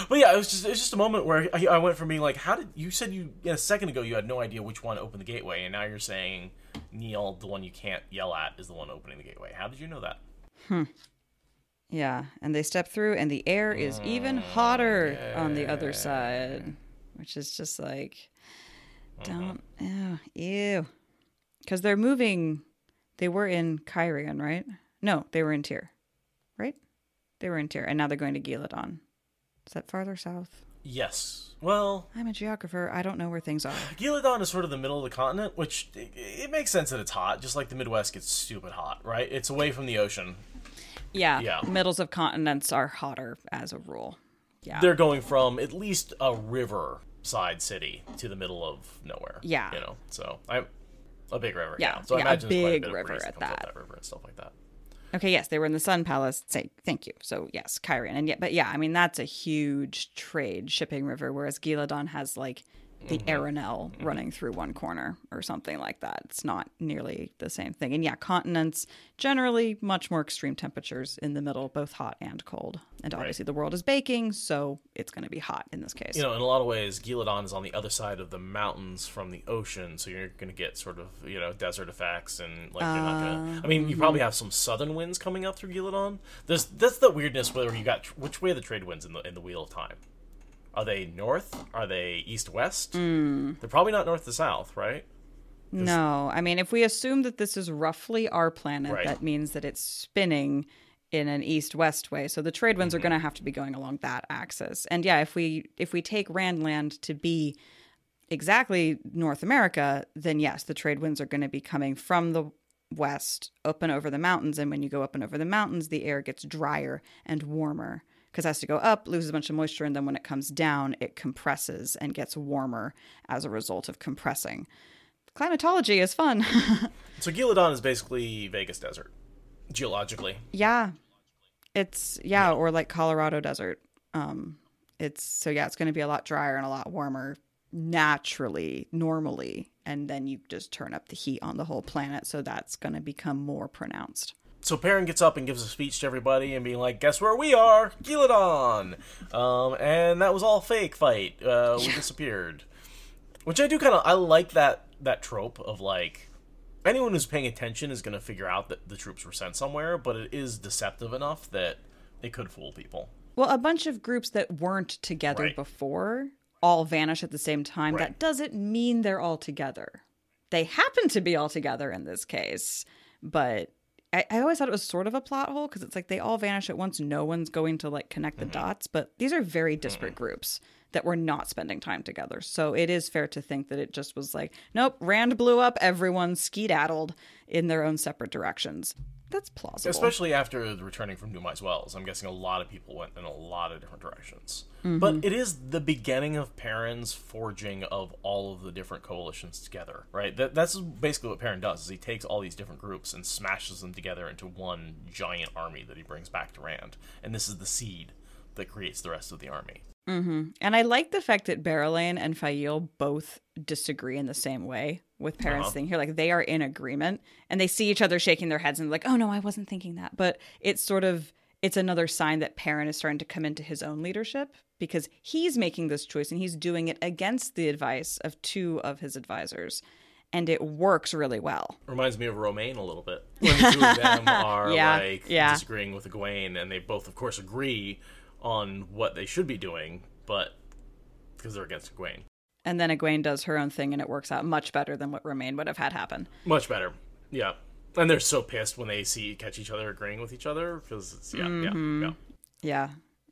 But yeah, it was just a moment where I went from being like, how did you said a second ago you had no idea which one opened the gateway, and now you're saying Neild, the one you can't yell at, is the one opening the gateway. How did you know that? Yeah, and they step through, and the air is even hotter on the other side, which is just like, ew. Because they're moving. They were in Cairhien, right? No, they were in Tyr, right? They were in Tyr, and now they're going to Giladon. Is that farther south? Yes. Well, I'm a geographer. I don't know where things are. Giladon is sort of the middle of the continent, which it makes sense that it's hot, just like the Midwest gets stupid hot, right? It's away from the ocean. Yeah. Middles of continents are hotter as a rule. Yeah. They're going from at least a river-side city to the middle of nowhere. Yeah. You know, so a big river. Yeah. So I imagine a big there's quite a bit river of breeze at that comes that. up that river and stuff like that. Okay, yes, they were in the Sun Palace. Thank you. So yes, Cairhien, but I mean that's a huge trade shipping river, whereas Giladon has like the Arenal running through one corner or something like that. It's not nearly the same thing. And yeah, continents, generally much more extreme temperatures in the middle, both hot and cold. And obviously the world is baking, so it's going to be hot in this case. In a lot of ways, Gillidan is on the other side of the mountains from the ocean, so you're going to get sort of, desert effects, and you're not going to... I mean, you probably have some southern winds coming up through Gillidan. That's the weirdness where you got... Which way are the trade winds in the Wheel of Time? Are they north? Are they east-west? They're probably not north to south, right? No. I mean, if we assume that this is roughly our planet, that means that it's spinning in an east-west way. So the trade winds are going to have to be going along that axis. And yeah, if we take Randland to be exactly North America, then yes, the trade winds are going to be coming from the west up and over the mountains. And when you go up and over the mountains, the air gets drier and warmer. Because it has to go up, loses a bunch of moisture, and then when it comes down, it compresses and gets warmer as a result of compressing. Climatology is fun. So Gillidan is basically Vegas desert, geologically. Yeah. Or like Colorado desert. It's going to be a lot drier and a lot warmer normally, and then you just turn up the heat on the whole planet, so that's going to become more pronounced. So Perrin gets up and gives a speech to everybody and being like, guess where we are? Gillidan! And that was all fake fight. We disappeared. Which I do I like that trope of anyone who's paying attention is going to figure out that the troops were sent somewhere, but it is deceptive enough that they could fool people. Well, a bunch of groups that weren't together before all vanish at the same time. Right. That doesn't mean they're all together. They happen to be all together in this case, but... I always thought it was sort of a plot hole because it's they all vanish at once. No one's going to connect the dots, but these are very disparate groups that were not spending time together. So it is fair to think that it just was nope, Rand blew up, everyone skedaddled in their own separate directions. That's plausible. Especially after returning from Dumai's Wells. I'm guessing a lot of people went in a lot of different directions. But it is the beginning of Perrin's forging of all of the different coalitions together, right? That's basically what Perrin does, is he takes all these different groups and smashes them together into one giant army that he brings back to Rand. And this is the seed that creates the rest of the army. And I like the fact that Berelain and Aiel both disagree in the same way with Perrin's thing here. They are in agreement and they see each other shaking their heads and oh no, I wasn't thinking that. But it's another sign that Perrin is starting to come into his own leadership because he's making this choice and he's doing it against the advice of two of his advisors. And it works really well. Reminds me of Romaine a little bit. When the two of them are disagreeing with Egwene, and they both, of course, agree on what they should be doing, but because they're against Egwene. And then Egwene does her own thing, and it works out much better than what Romaine would have had happen. Much better, yeah. And they're so pissed when they catch each other agreeing with each other, because it's,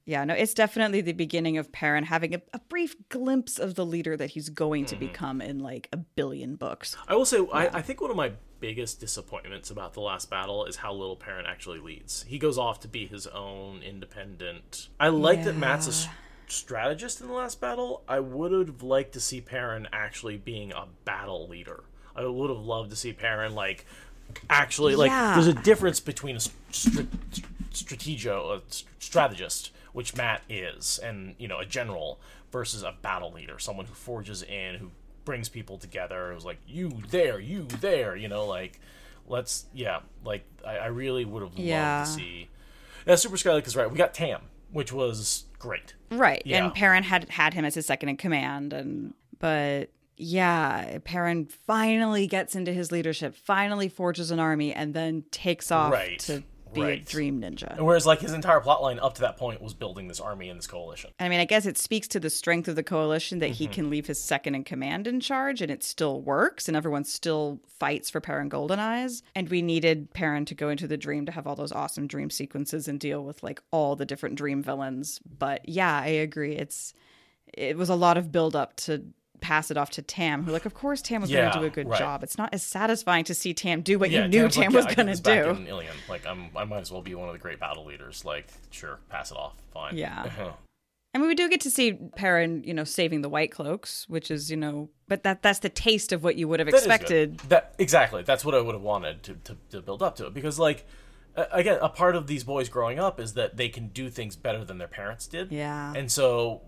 Yeah, no, it's definitely the beginning of Perrin having a brief glimpse of the leader that he's going to become in a billion books. I will say, I think one of my biggest disappointments about the last battle is how little Perrin actually leads. He goes off to be his own independent... I like that Matt's a strategist in the last battle. I would have liked to see Perrin actually being a battle leader. I would have loved to see Perrin, actually... There's a difference between a strategist, which Matt is, and, a general, versus a battle leader, someone who forges in, who brings people together. It was you there, let's, I really would have loved to see. Yeah, Super Skylick is right. We got Tam, which was great. Right, yeah. And Perrin had him as his second in command, but yeah, Perrin finally gets into his leadership, finally forges an army, and then takes off to be a dream ninja. Whereas his entire plotline up to that point was building this army and this coalition. I mean, I guess it speaks to the strength of the coalition that he can leave his second in command in charge and it still works and everyone still fights for Perrin Goldeneyes. And we needed Perrin to go into the dream to have all those awesome dream sequences and deal with all the different dream villains. But yeah, I agree. It was a lot of build up to pass it off to Tam, who of course Tam was going to do a good job. It's not as satisfying to see Tam do what you knew Tam was going to do. In Ilion. I might as well be one of the great battle leaders. Sure, pass it off, fine. Yeah. I mean, we do get to see Perrin, saving the White Cloaks, which is, but that's the taste of what you would have expected. Exactly. That's what I would have wanted to build up to it. Because, again, a part of these boys growing up is that they can do things better than their parents did. Yeah. And so,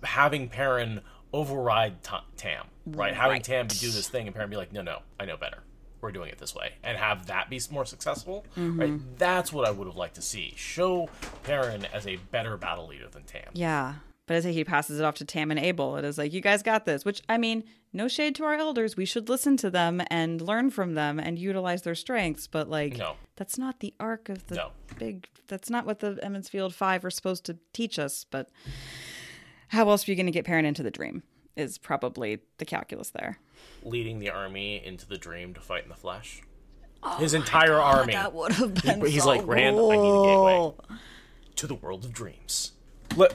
having Perrin override Tam, right? Having Tam do this thing and Perrin be like, no, I know better. We're doing it this way. And have that be more successful, right? That's what I would have liked to see. Show Perrin as a better battle leader than Tam. Yeah. But I say he passes it off to Tam and Aiel. It is like, you guys got this. Which, I mean, no shade to our elders. We should listen to them and learn from them and utilize their strengths. But, like, that's not the arc of the big... That's not what the Emond's Field 5 are supposed to teach us. But how else are you going to get Perrin into the dream is probably the calculus there. Leading the army into the dream to fight in the flesh. His entire army. That would have been He's so like, Rand, cool. I need a gateway to the world of dreams.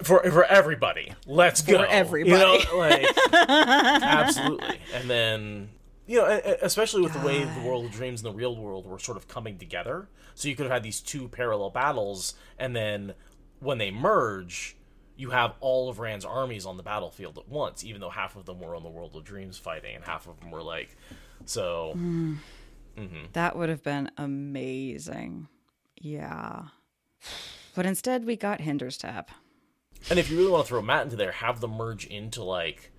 For everybody. Let's go. For everybody. You know, like, absolutely. And then, you know, especially with the way the world of dreams and the real world were sort of coming together. So you could have had these two parallel battles, and then when they merge, you have all of Rand's armies on the battlefield at once, even though half of them were on the world of dreams fighting, and half of them were like, so... That would have been amazing. Yeah. But instead, we got Hinderstep. And if you really want to throw Matt into there, have them merge into, like,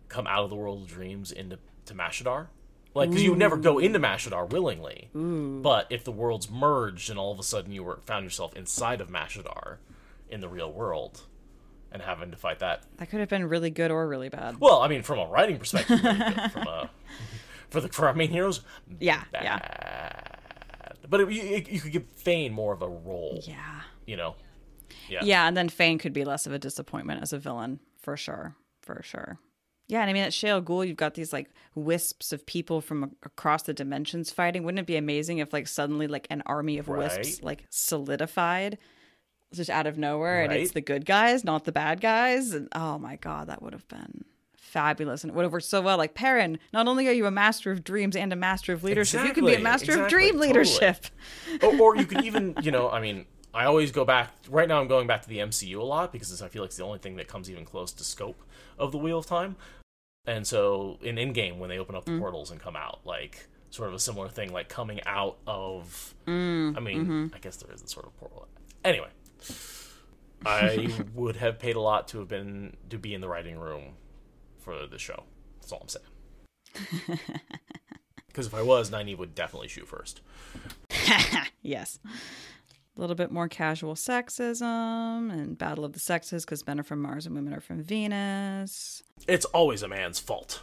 come out of the world of dreams into Mashadar. Like, because you would never go into Mashadar willingly. But if the worlds merged and all of a sudden you found yourself inside of Mashadar in the real world and having to fight that. That could have been really good or really bad. Well, I mean, from a writing perspective, really good. For our main heroes, bad. But you could give Thane more of a role. Yeah. You know? Yeah, and then Thane could be less of a disappointment as a villain, for sure. Yeah, and I mean, at Shale Ghul, you've got these, like, wisps of people from across the dimensions fighting. Wouldn't it be amazing if, like, suddenly, like, an army of wisps, like, solidified just out of nowhere, and it's the good guys, not the bad guys? And, oh, my God, that would have been fabulous, and it would have worked so well. Like, Perrin, not only are you a master of dreams and a master of leadership, you can be a master of dream leadership. Or you could even, you know, I mean... I always go back... Right now I'm going back to the MCU a lot because I feel like it's the only thing that comes even close to scope of the Wheel of Time. And so in Endgame, when they open up the portals and come out, like, sort of a similar thing, like coming out of... I mean, I guess there is a sort of portal. Anyway. I would have paid a lot to be in the writing room for the show. That's all I'm saying. Because if I was, Nynaeve would definitely shoot first. Yes. A little bit more casual sexism and battle of the sexes because men are from Mars and women are from Venus. It's always a man's fault.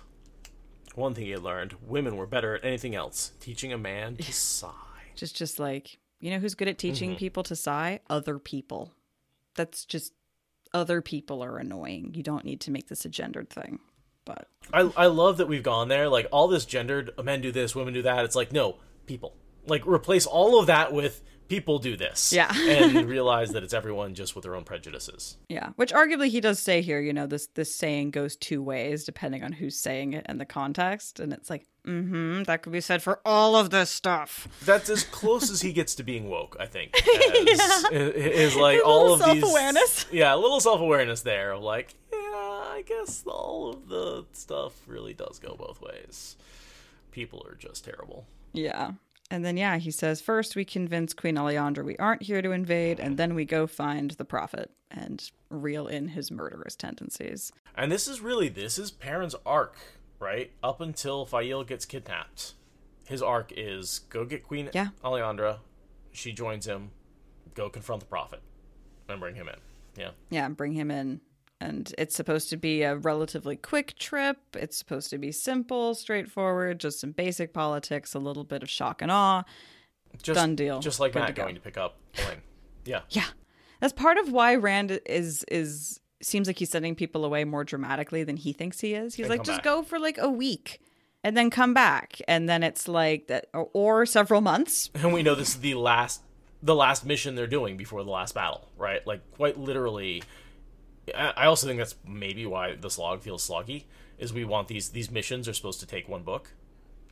One thing he learned, women were better at anything else. Teaching a man to sigh. Just like, you know who's good at teaching people to sigh? Other people. That's just, other people are annoying. You don't need to make this a gendered thing. But I love that we've gone there. Like, all this gendered, men do this, women do that. It's like, no, people. Like, replace all of that with... people do this. Yeah. And realize that it's everyone just with their own prejudices. Yeah. Which arguably he does say here, you know, this saying goes two ways depending on who's saying it and the context. And it's like, that could be said for all of this stuff. That's as close as he gets to being woke, I think. Is like all of these... self-awareness. Yeah, a little self-awareness there. Like, yeah, I guess all of the stuff really does go both ways. People are just terrible. Yeah. And then, yeah, he says, first we convince Queen Alejandra we aren't here to invade, and then we go find the prophet and reel in his murderous tendencies. And this is Perrin's arc, right? Up until Aiel gets kidnapped. His arc is go get Queen Alejandra, she joins him, go confront the prophet, and bring him in. Yeah. Yeah, bring him in. And it's supposed to be a relatively quick trip. It's supposed to be simple, straightforward, just some basic politics, a little bit of shock and awe. Done deal. Just like Matt going to pick up Berelain. Yeah. Yeah. That's part of why Rand seems like he's sending people away more dramatically than he thinks he is. He's like, just go for like a week and then come back. And then it's like that, or several months. And we know this is the last mission they're doing before the last battle, right? Like, quite literally... I also think that's maybe why the slog feels sloggy, is we want these missions are supposed to take one book,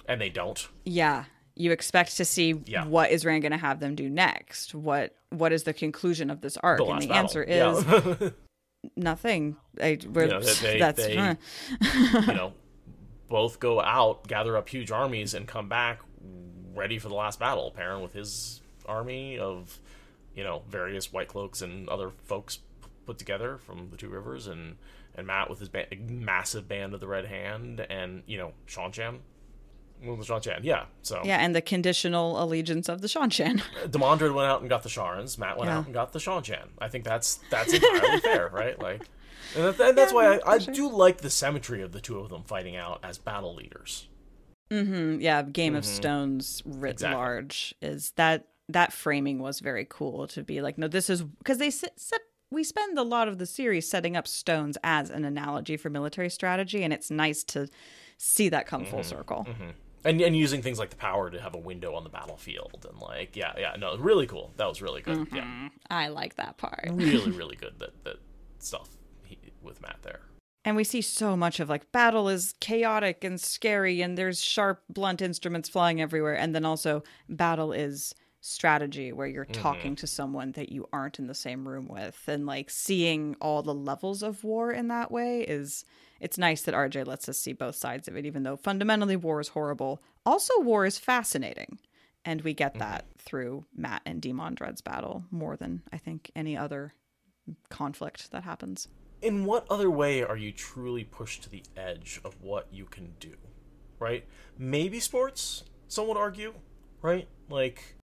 and they don't. Yeah. You expect to see what is Rand going to have them do next. What is the conclusion of this arc? And the answer is nothing. They both go out, gather up huge armies, and come back ready for the last battle. Perrin with his army of, various White Cloaks and other folks put together from the Two Rivers, and And Matt with his massive band of the Red Hand, and, Seanchan. Well, the Seanchan, yeah. So yeah, and the conditional allegiance of the Seanchan. Demandred went out and got the Sharns. Matt went out and got the Seanchan. I think that's entirely fair, right? Like, and that's why I do like the symmetry of the two of them fighting out as battle leaders. Mm-hmm. Yeah, Game of Stones writ large is that framing was very cool to be like, no, this is because we spend a lot of the series setting up stones as an analogy for military strategy, and it's nice to see that come full circle. Mm-hmm. And using things like the power to have a window on the battlefield, and like, no, really cool. That was really good. Yeah, I like that part. Really, really good. That stuff with Matt there. And we see so much of like battle is chaotic and scary, and there's sharp, blunt instruments flying everywhere, and then also battle is strategy, where you're talking to someone that you aren't in the same room with, and like seeing all the levels of war in that way it's nice that RJ lets us see both sides of it, even though fundamentally war is horrible. Also, war is fascinating, and we get that through Matt and Demandred's battle more than I think any other conflict that happens. In what other way are you truly pushed to the edge of what you can do, right? Maybe sports, some would argue, right? Like,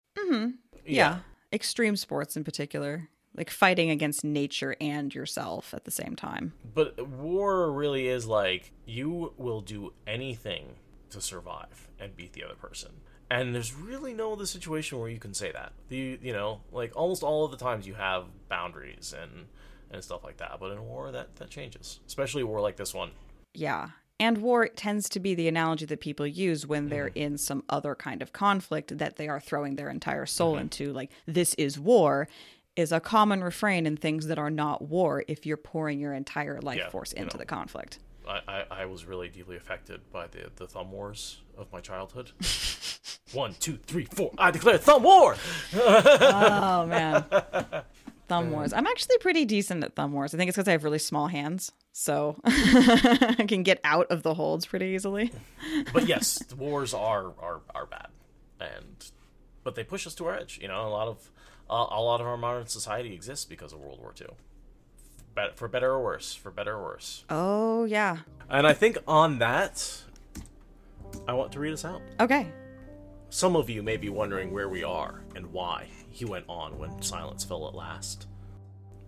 yeah. Extreme sports in particular, like fighting against nature and yourself at the same time. But war really is like, you will do anything to survive and beat the other person. And there's really no other situation where you can say that. Like almost all of the times you have boundaries and stuff like that. But in war, that changes. Especially a war like this one. Yeah. And war tends to be the analogy that people use when they're in some other kind of conflict that they are throwing their entire soul into. Like, this is war is a common refrain in things that are not war if you're pouring your entire life force into the conflict. I was really deeply affected by the thumb wars of my childhood. 1, 2, 3, 4. I declare thumb war! Oh, man. Thumb wars. I'm actually pretty decent at thumb wars. I think it's because I have really small hands, so I can get out of the holds pretty easily. But yes, the wars are bad, but they push us to our edge. A lot of our modern society exists because of World War II. For better or worse. For better or worse. Oh yeah. And I think on that, I want to read us out. Okay. Some of you may be wondering where we are and why. He went on when silence fell at last.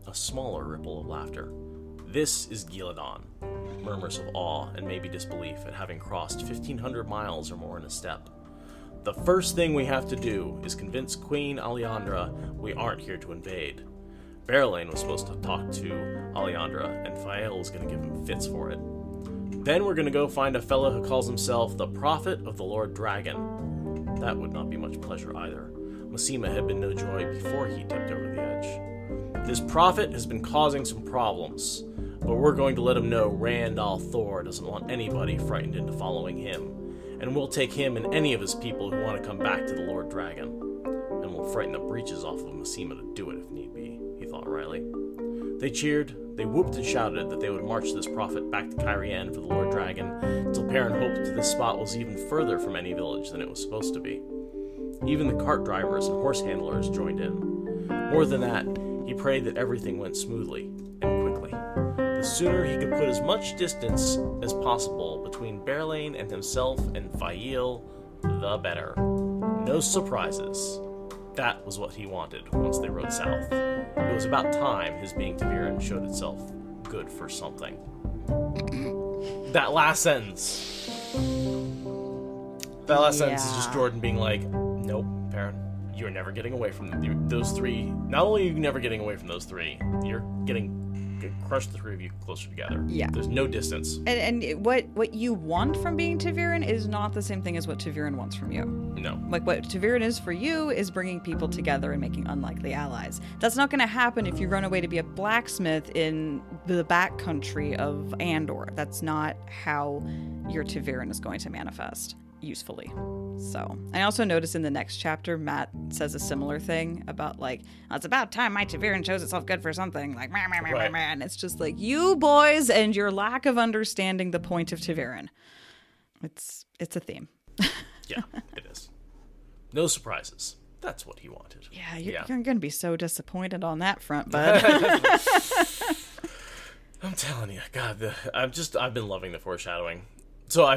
A smaller ripple of laughter. This is Gillidan. Murmurs of awe and maybe disbelief at having crossed 1,500 miles or more in a step. The first thing we have to do is convince Queen Alejandra we aren't here to invade. Berelain was supposed to talk to Alejandra, and Aiel was going to give him fits for it. Then we're going to go find a fellow who calls himself the Prophet of the Lord Dragon. That would not be much pleasure either. Masema had been no joy before he tipped over the edge. This prophet has been causing some problems, but we're going to let him know Rand al'Thor doesn't want anybody frightened into following him, and we'll take him and any of his people who want to come back to the Lord Dragon, and we'll frighten the breeches off of Masema to do it if need be, he thought wryly. They cheered, they whooped and shouted that they would march this prophet back to Cairhien for the Lord Dragon, till Perrin hoped this spot was even further from any village than it was supposed to be. Even the cart drivers and horse handlers joined in. More than that, he prayed that everything went smoothly and quickly. The sooner he could put as much distance as possible between Berelain and himself and Aiel, the better. No surprises. That was what he wanted once they rode south. It was about time his being ta'veren showed itself good for something. That last sentence. That last sentence is just Jordan being like, nope, Perrin, you're never getting away from those three. Not only are you never getting away from those three, you're getting crush the three of you closer together. Yeah. There's no distance. And what you want from being ta'veren is not the same thing as what ta'veren wants from you. No. Like what ta'veren is for you is bringing people together and making unlikely allies. That's not going to happen if you run away to be a blacksmith in the backcountry of Andor. That's not how your ta'veren is going to manifest usefully. So, I also noticed in the next chapter, Matt says a similar thing about like, it's about time my ta'veren shows itself good for something. Like, right. And it's just like, you boys and your lack of understanding the point of ta'veren. It's a theme. Yeah, it is. No surprises. That's what he wanted. Yeah, you're going to be so disappointed on that front, bud. I'm telling you, God, I've been loving the foreshadowing. So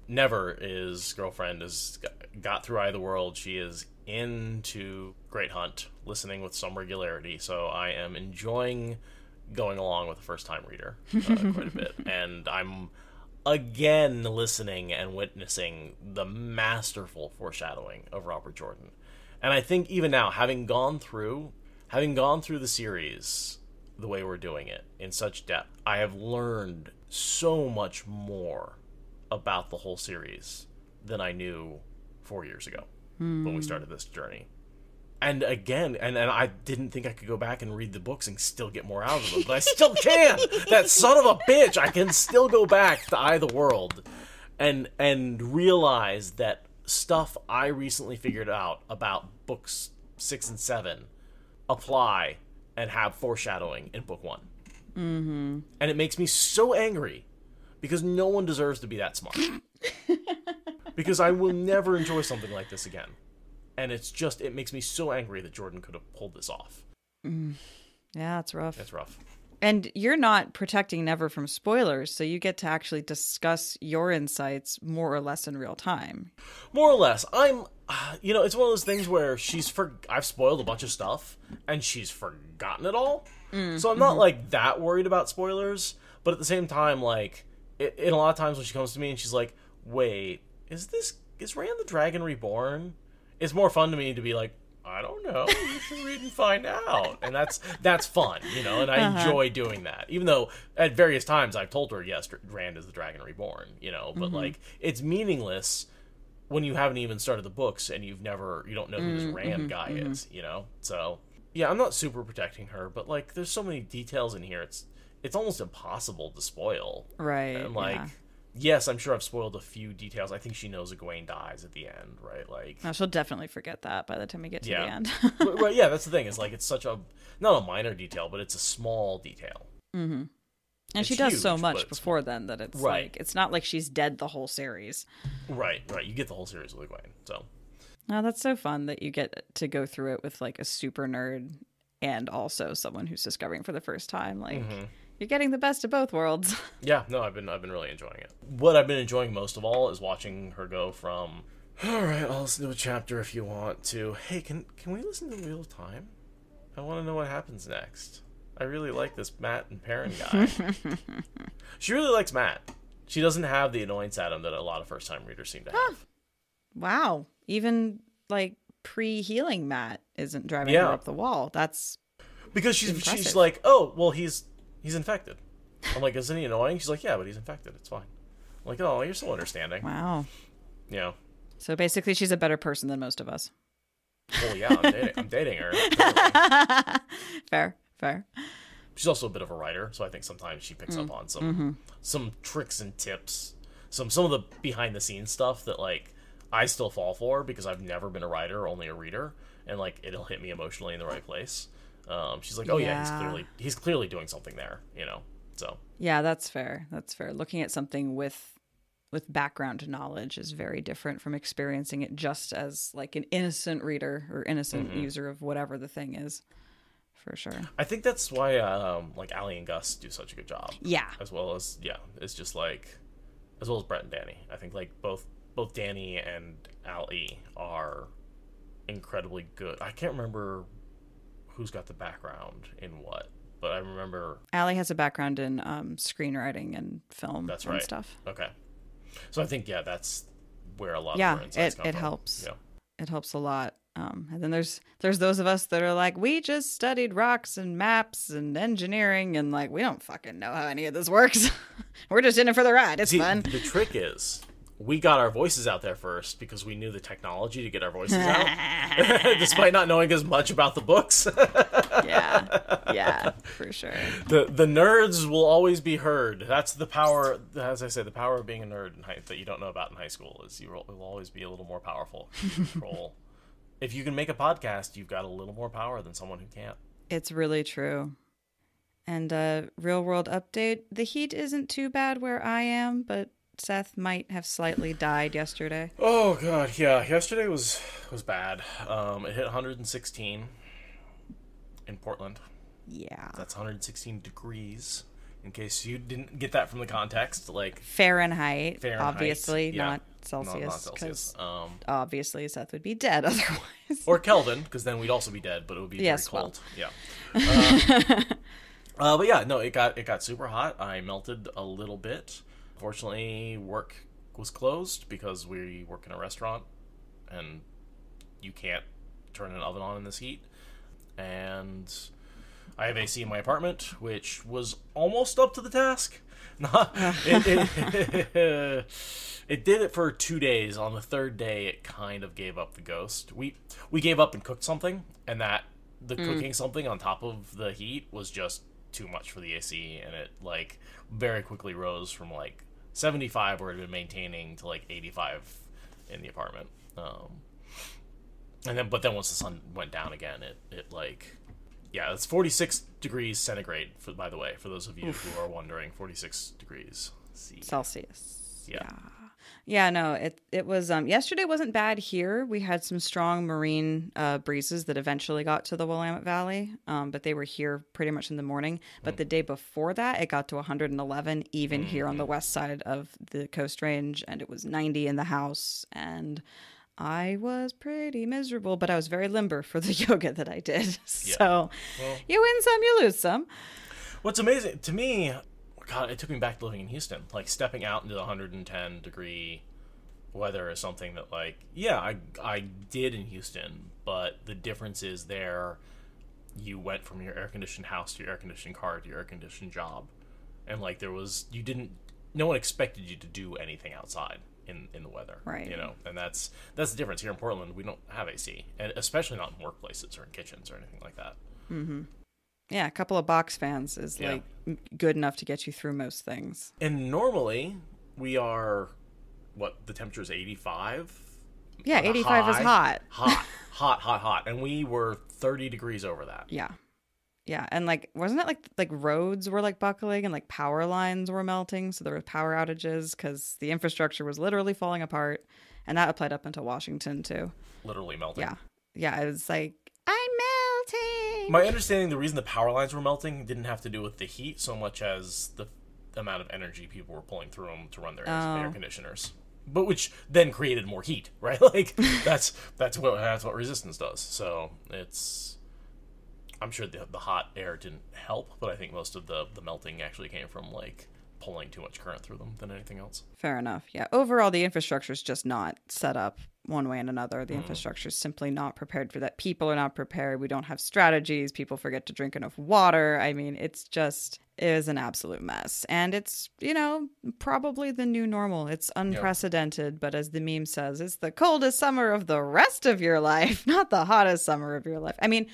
Never is girlfriend has got through Eye of the World. She is into Great Hunt, listening with some regularity. So I am enjoying going along with a first-time reader quite a bit. And I'm, again, listening and witnessing the masterful foreshadowing of Robert Jordan. And I think even now, having gone through the series the way we're doing it in such depth, I have learned so much more about the whole series than I knew 4 years ago when we started this journey. And again, and I didn't think I could go back and read the books and still get more out of them, but I still can. That son of a bitch, I can still go back to Eye of the World and realize that stuff I recently figured out about books 6 and 7 apply and have foreshadowing in book 1. Mm-hmm. And it makes me so angry because no one deserves to be that smart. Because I will never enjoy something like this again. And it makes me so angry that Jordan could have pulled this off. Yeah, it's rough. It's rough. And you're not protecting Never from spoilers, so you get to actually discuss your insights more or less in real time. More or less. It's one of those things where I've spoiled a bunch of stuff, and she's forgotten it all. So I'm not, that worried about spoilers, but at the same time, in a lot of times when she comes to me and she's like, wait, is Rand the Dragon Reborn? It's more fun to me to be like, I don't know, you should read and find out. And that's fun, and I enjoy doing that. Even though at various times I've told her, yes, Rand is the Dragon Reborn, but it's meaningless when you haven't even started the books and you don't know who this Rand guy is, So, yeah, I'm not super protecting her, but there's so many details in here. It's almost impossible to spoil. Right. And yes, I'm sure I've spoiled a few details. I think she knows Egwene dies at the end, right? She'll definitely forget that by the time we get to the end. Right, yeah, that's the thing. It's such not a minor detail, but it's a small detail. Mm-hmm. And she does so much before then that it's it's not like she's dead the whole series. Right. You get the whole series with Egwene, so. Oh, that's so fun that you get to go through it with a super nerd and also someone who's discovering for the first time. You're getting the best of both worlds. Yeah, no, I've been really enjoying it. What I've been enjoying most of all is watching her go from, all right, I'll listen to a chapter if you want, to, hey, can we listen to Wheel of Time? I want to know what happens next. I really like this Matt and Perrin guy. She really likes Matt. She doesn't have the annoyance at him that a lot of first-time readers seem to have. Wow. Even, pre-healing Matt isn't driving her up the wall. That's because she's like, oh, well, he's infected. I'm like, isn't he annoying? She's like, yeah, but he's infected. It's fine. I'm like, oh, you're so understanding. Wow. Yeah. So basically, she's a better person than most of us. Oh, yeah, I'm dating her. Totally. Fair. She's also a bit of a writer, so I think sometimes she picks up on some tricks and tips, some of the behind-the-scenes stuff that, I still fall for because I've never been a writer, only a reader, and, it'll hit me emotionally in the right place. She's like, oh yeah, he's clearly doing something there, so. Yeah, that's fair. Looking at something with background knowledge is very different from experiencing it just as an innocent reader or innocent user of whatever the thing is, for sure. I think that's why Allie and Gus do such a good job. Yeah. As well as it's just as well as Brett and Danny. I think both Danny and Allie are incredibly good. I can't remember who's got the background in what, but I remember Allie has a background in screenwriting and film and stuff. Okay. So I think, that's where a lot of our insights come from. Helps. Yeah. It helps a lot. And then there's those of us that are like, we just studied rocks and maps and engineering and we don't fucking know how any of this works. We're just in it for the ride. It's fun. The trick is we got our voices out there first because we knew the technology to get our voices out, despite not knowing as much about the books. Yeah, for sure. The nerds will always be heard. That's the power, as I say, the power of being a nerd that you don't know about in high school is you will always be a little more powerful. Control. If you can make a podcast, you've got a little more power than someone who can't. It's really true. And real world update, the heat isn't too bad where I am, but Seth might have slightly died yesterday. Oh god, yeah. Yesterday was bad. It hit 116 in Portland. Yeah. That's 116 degrees in case you didn't get that from the context. Like Fahrenheit, Fahrenheit, obviously, yeah. not Celsius. Not Celsius. Obviously, Seth would be dead otherwise. Or Kelvin, because then we'd also be dead, but it would be very cold. Yeah. But yeah, no, it got super hot. I melted a little bit. Fortunately, work was closed because we work in a restaurant, and you can't turn an oven on in this heat. And I have AC in my apartment, which was almost up to the task. It did it for 2 days. On the third day, it kind of gave up the ghost. We gave up and cooked something, and the cooking something on top of the heat was just too much for the AC, and it like very quickly rose from like 75 where it had been maintaining to like 85 in the apartment. But then once the sun went down again, it like, yeah, it's 46 degrees centigrade, by the way, for those of you who are wondering. 46 degrees Celsius. Yeah. Yeah, no, it was, yesterday wasn't bad here. We had some strong marine breezes that eventually got to the Willamette Valley, but they were here pretty much in the morning. But the day before that, it got to 111, even here on the west side of the Coast Range, and it was 90 in the house, and I was pretty miserable, but I was very limber for the yoga that I did. So you win some, you lose some. What's amazing to me, God, it took me back to living in Houston. Like, stepping out into the 110 degree weather is something that, like, yeah, I did in Houston, but the difference is there you went from your air-conditioned house to your air-conditioned car to your air-conditioned job. And, like, no one expected you to do anything outside in the weather. Right. You know, and that's the difference. Here in Portland, we don't have AC, and especially not in workplaces or in kitchens or anything like that. Mm-hmm. Yeah, a couple of box fans is like good enough to get you through most things. And normally we are, the temperature is 85? Yeah, 85 is hot. Hot. And we were 30 degrees over that. Yeah. Yeah, and like, wasn't it like roads were like buckling and like power lines were melting, so there were power outages because the infrastructure was literally falling apart, and that applied up into Washington too. Literally melting. Yeah, it was like, I'm melting. My understanding, the reason the power lines were melting didn't have to do with the heat so much as the amount of energy people were pulling through them to run their air conditioners, but which then created more heat, right? Like that's what resistance does. So I'm sure the hot air didn't help, but I think most of the melting actually came from like pulling too much current through them than anything else. Fair enough. Yeah. Overall, the infrastructure is just not set up one way and another. The infrastructure is simply not prepared for that. People are not prepared. We don't have strategies. People forget to drink enough water. I mean, it is an absolute mess. And it's, probably the new normal. It's unprecedented. But as the meme says, it's the coldest summer of the rest of your life, not the hottest summer of your life. I mean,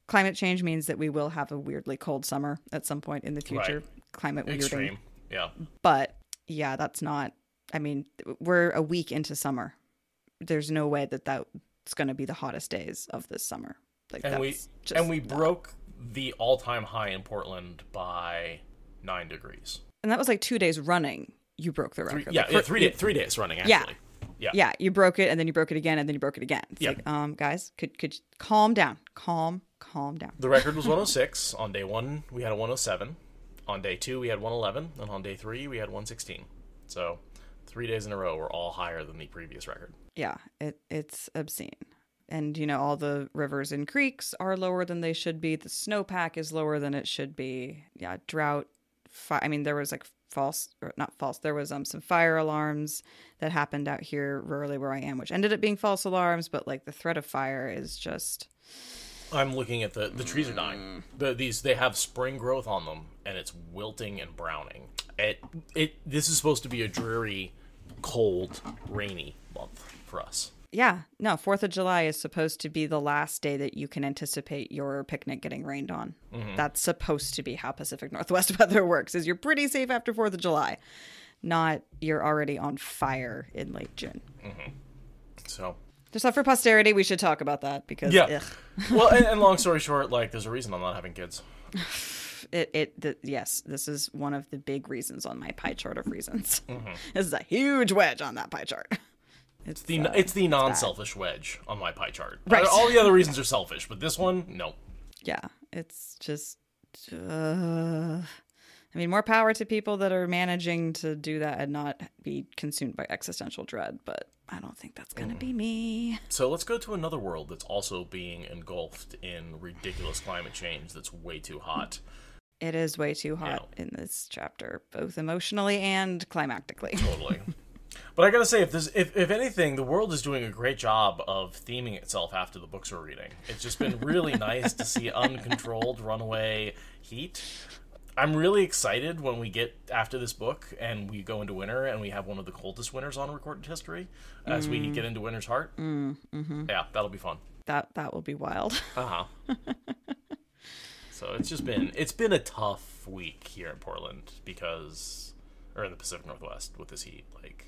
climate change means that we will have a weirdly cold summer at some point in the future. Right. Climate weirding. Extreme. Yeah. But yeah, that's not, we're a week into summer. There's no way that's going to be the hottest days of this summer. Like, we broke the all-time high in Portland by 9 degrees. And that was like 2 days running. You broke the record. 3 days running, actually. Yeah, you broke it, and then you broke it again, and then you broke it again. It's like, guys, could you calm down? Calm down. The record was 106. On day 1, we had a 107. On day 2, we had 111. And on day 3, we had 116. So 3 days in a row were all higher than the previous record. Yeah, it's obscene. And, all the rivers and creeks are lower than they should be. The snowpack is lower than it should be. Yeah, drought. There was like there was some fire alarms that happened out here rurally where I am, which ended up being false alarms, but like the threat of fire is just... I'm looking at the trees are dying. They have spring growth on them, and it's wilting and browning. This is supposed to be a dreary, cold, rainy month for us. Yeah, no, 4th of July is supposed to be the last day that you can anticipate your picnic getting rained on. Mm-hmm. That's supposed to be how Pacific Northwest weather works, is you're pretty safe after 4th of July, not you're already on fire in late June. Mm-hmm. So... Just not for posterity, we should talk about that because, Well, and long story short, like, there's a reason I'm not having kids. Yes, this is one of the big reasons on my pie chart of reasons. Mm-hmm. This is a huge wedge on that pie chart. It's the non-selfish wedge on my pie chart. Right. All the other reasons are selfish, but this one, no. Yeah, it's just... I mean, more power to people that are managing to do that and not be consumed by existential dread, but I don't think that's going to be me. So let's go to another world that's also being engulfed in ridiculous climate change that's way too hot. It is way too hot in this chapter, both emotionally and climactically. Totally. But I gotta say, if anything, the world is doing a great job of theming itself after the books we're reading. It's just been really nice to see uncontrolled runaway heat. I'm really excited when we get after this book and we go into winter and we have one of the coldest winters on recorded history as we get into Winter's Heart. Yeah, that'll be fun. That will be wild. So it's been a tough week here in Portland or in the Pacific Northwest with this heat. Like,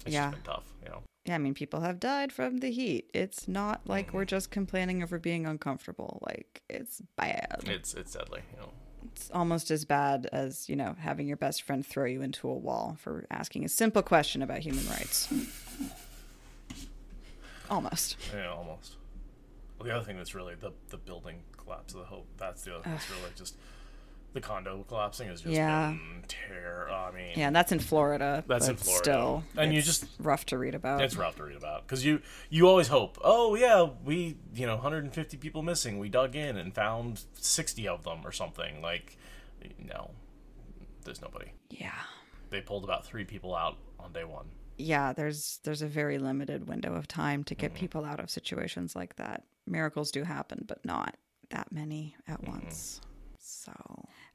it's just been tough, you know. Yeah, I mean, people have died from the heat. It's not like we're just complaining over being uncomfortable. Like, it's bad. It's deadly, you know. It's almost as bad as, you know, having your best friend throw you into a wall for asking a simple question about human rights. Almost. Yeah, almost. Well, the other thing that's really the building collapse of the Hope. That's the other thing that's really just the condo collapsing is just been terror. I mean, yeah, and that's in Florida. That's in Florida. Still, and it's rough to read about. It's rough to read about because you always hope. Oh yeah, 150 people missing. We dug in and found 60 of them or something. Like, no, there's nobody. Yeah, they pulled about 3 people out on day 1. Yeah, there's a very limited window of time to get people out of situations like that. Miracles do happen, but not that many at once. So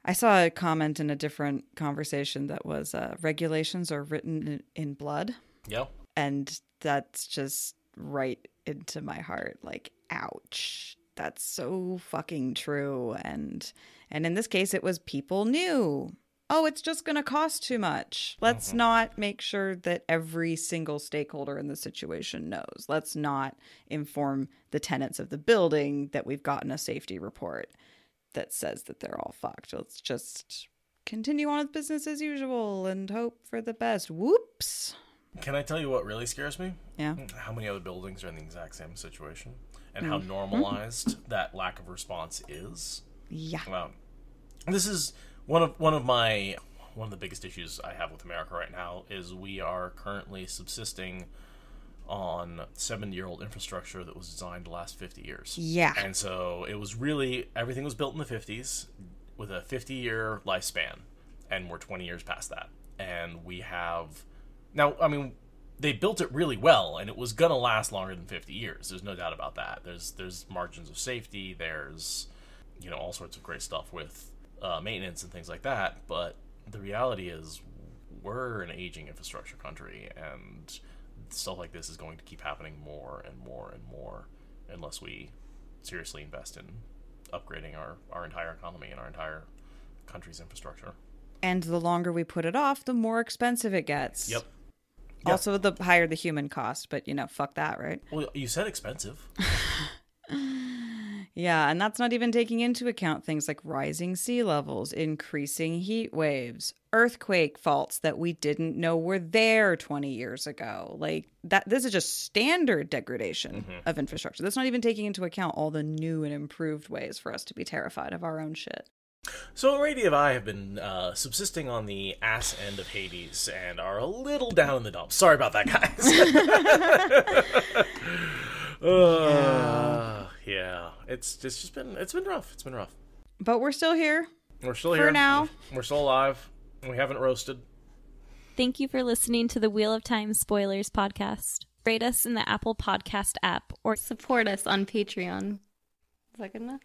I saw a comment in a different conversation that was regulations are written in blood. Yep. And that's just right into my heart. Like, ouch. That's so fucking true. And in this case, it was people knew. Oh, it's just going to cost too much. Let's not make sure that every single stakeholder in the situation knows. Let's not inform the tenants of the building that we've gotten a safety report that says that they're all fucked. Let's just continue on with business as usual and hope for the best. Whoops. Can I tell you what really scares me? Yeah. How many other buildings are in the exact same situation and how normalized that lack of response is. Yeah. Well, this is one of the biggest issues I have with America right now is we are currently subsisting on 70-year-old infrastructure that was designed to last 50 years. Yeah. And so it was really, everything was built in the 50s with a 50-year lifespan, and we're 20 years past that. And we have, now, I mean, they built it really well, and it was going to last longer than 50 years. There's no doubt about that. There's margins of safety. There's, all sorts of great stuff with maintenance and things like that. But the reality is we're an aging infrastructure country, and stuff like this is going to keep happening more and more and more unless we seriously invest in upgrading our entire economy and our entire country's infrastructure. And the longer we put it off, the more expensive it gets. Yep. Also, the higher the human cost, but, fuck that, right? Well, you said expensive. Yeah, and that's not even taking into account things like rising sea levels, increasing heat waves, earthquake faults that we didn't know were there 20 years ago. Like, that. This is just standard degradation of infrastructure. That's not even taking into account all the new and improved ways for us to be terrified of our own shit. So Aradia and I have been subsisting on the ass end of Hades and are a little down in the dumps. Sorry about that, guys. Yeah. It's been rough. It's been rough. But we're still here. We're still here. For now. We're still alive. We haven't roasted. Thank you for listening to the Wheel of Time Spoilers podcast. Rate us in the Apple Podcast app or support us on Patreon. Is that good enough?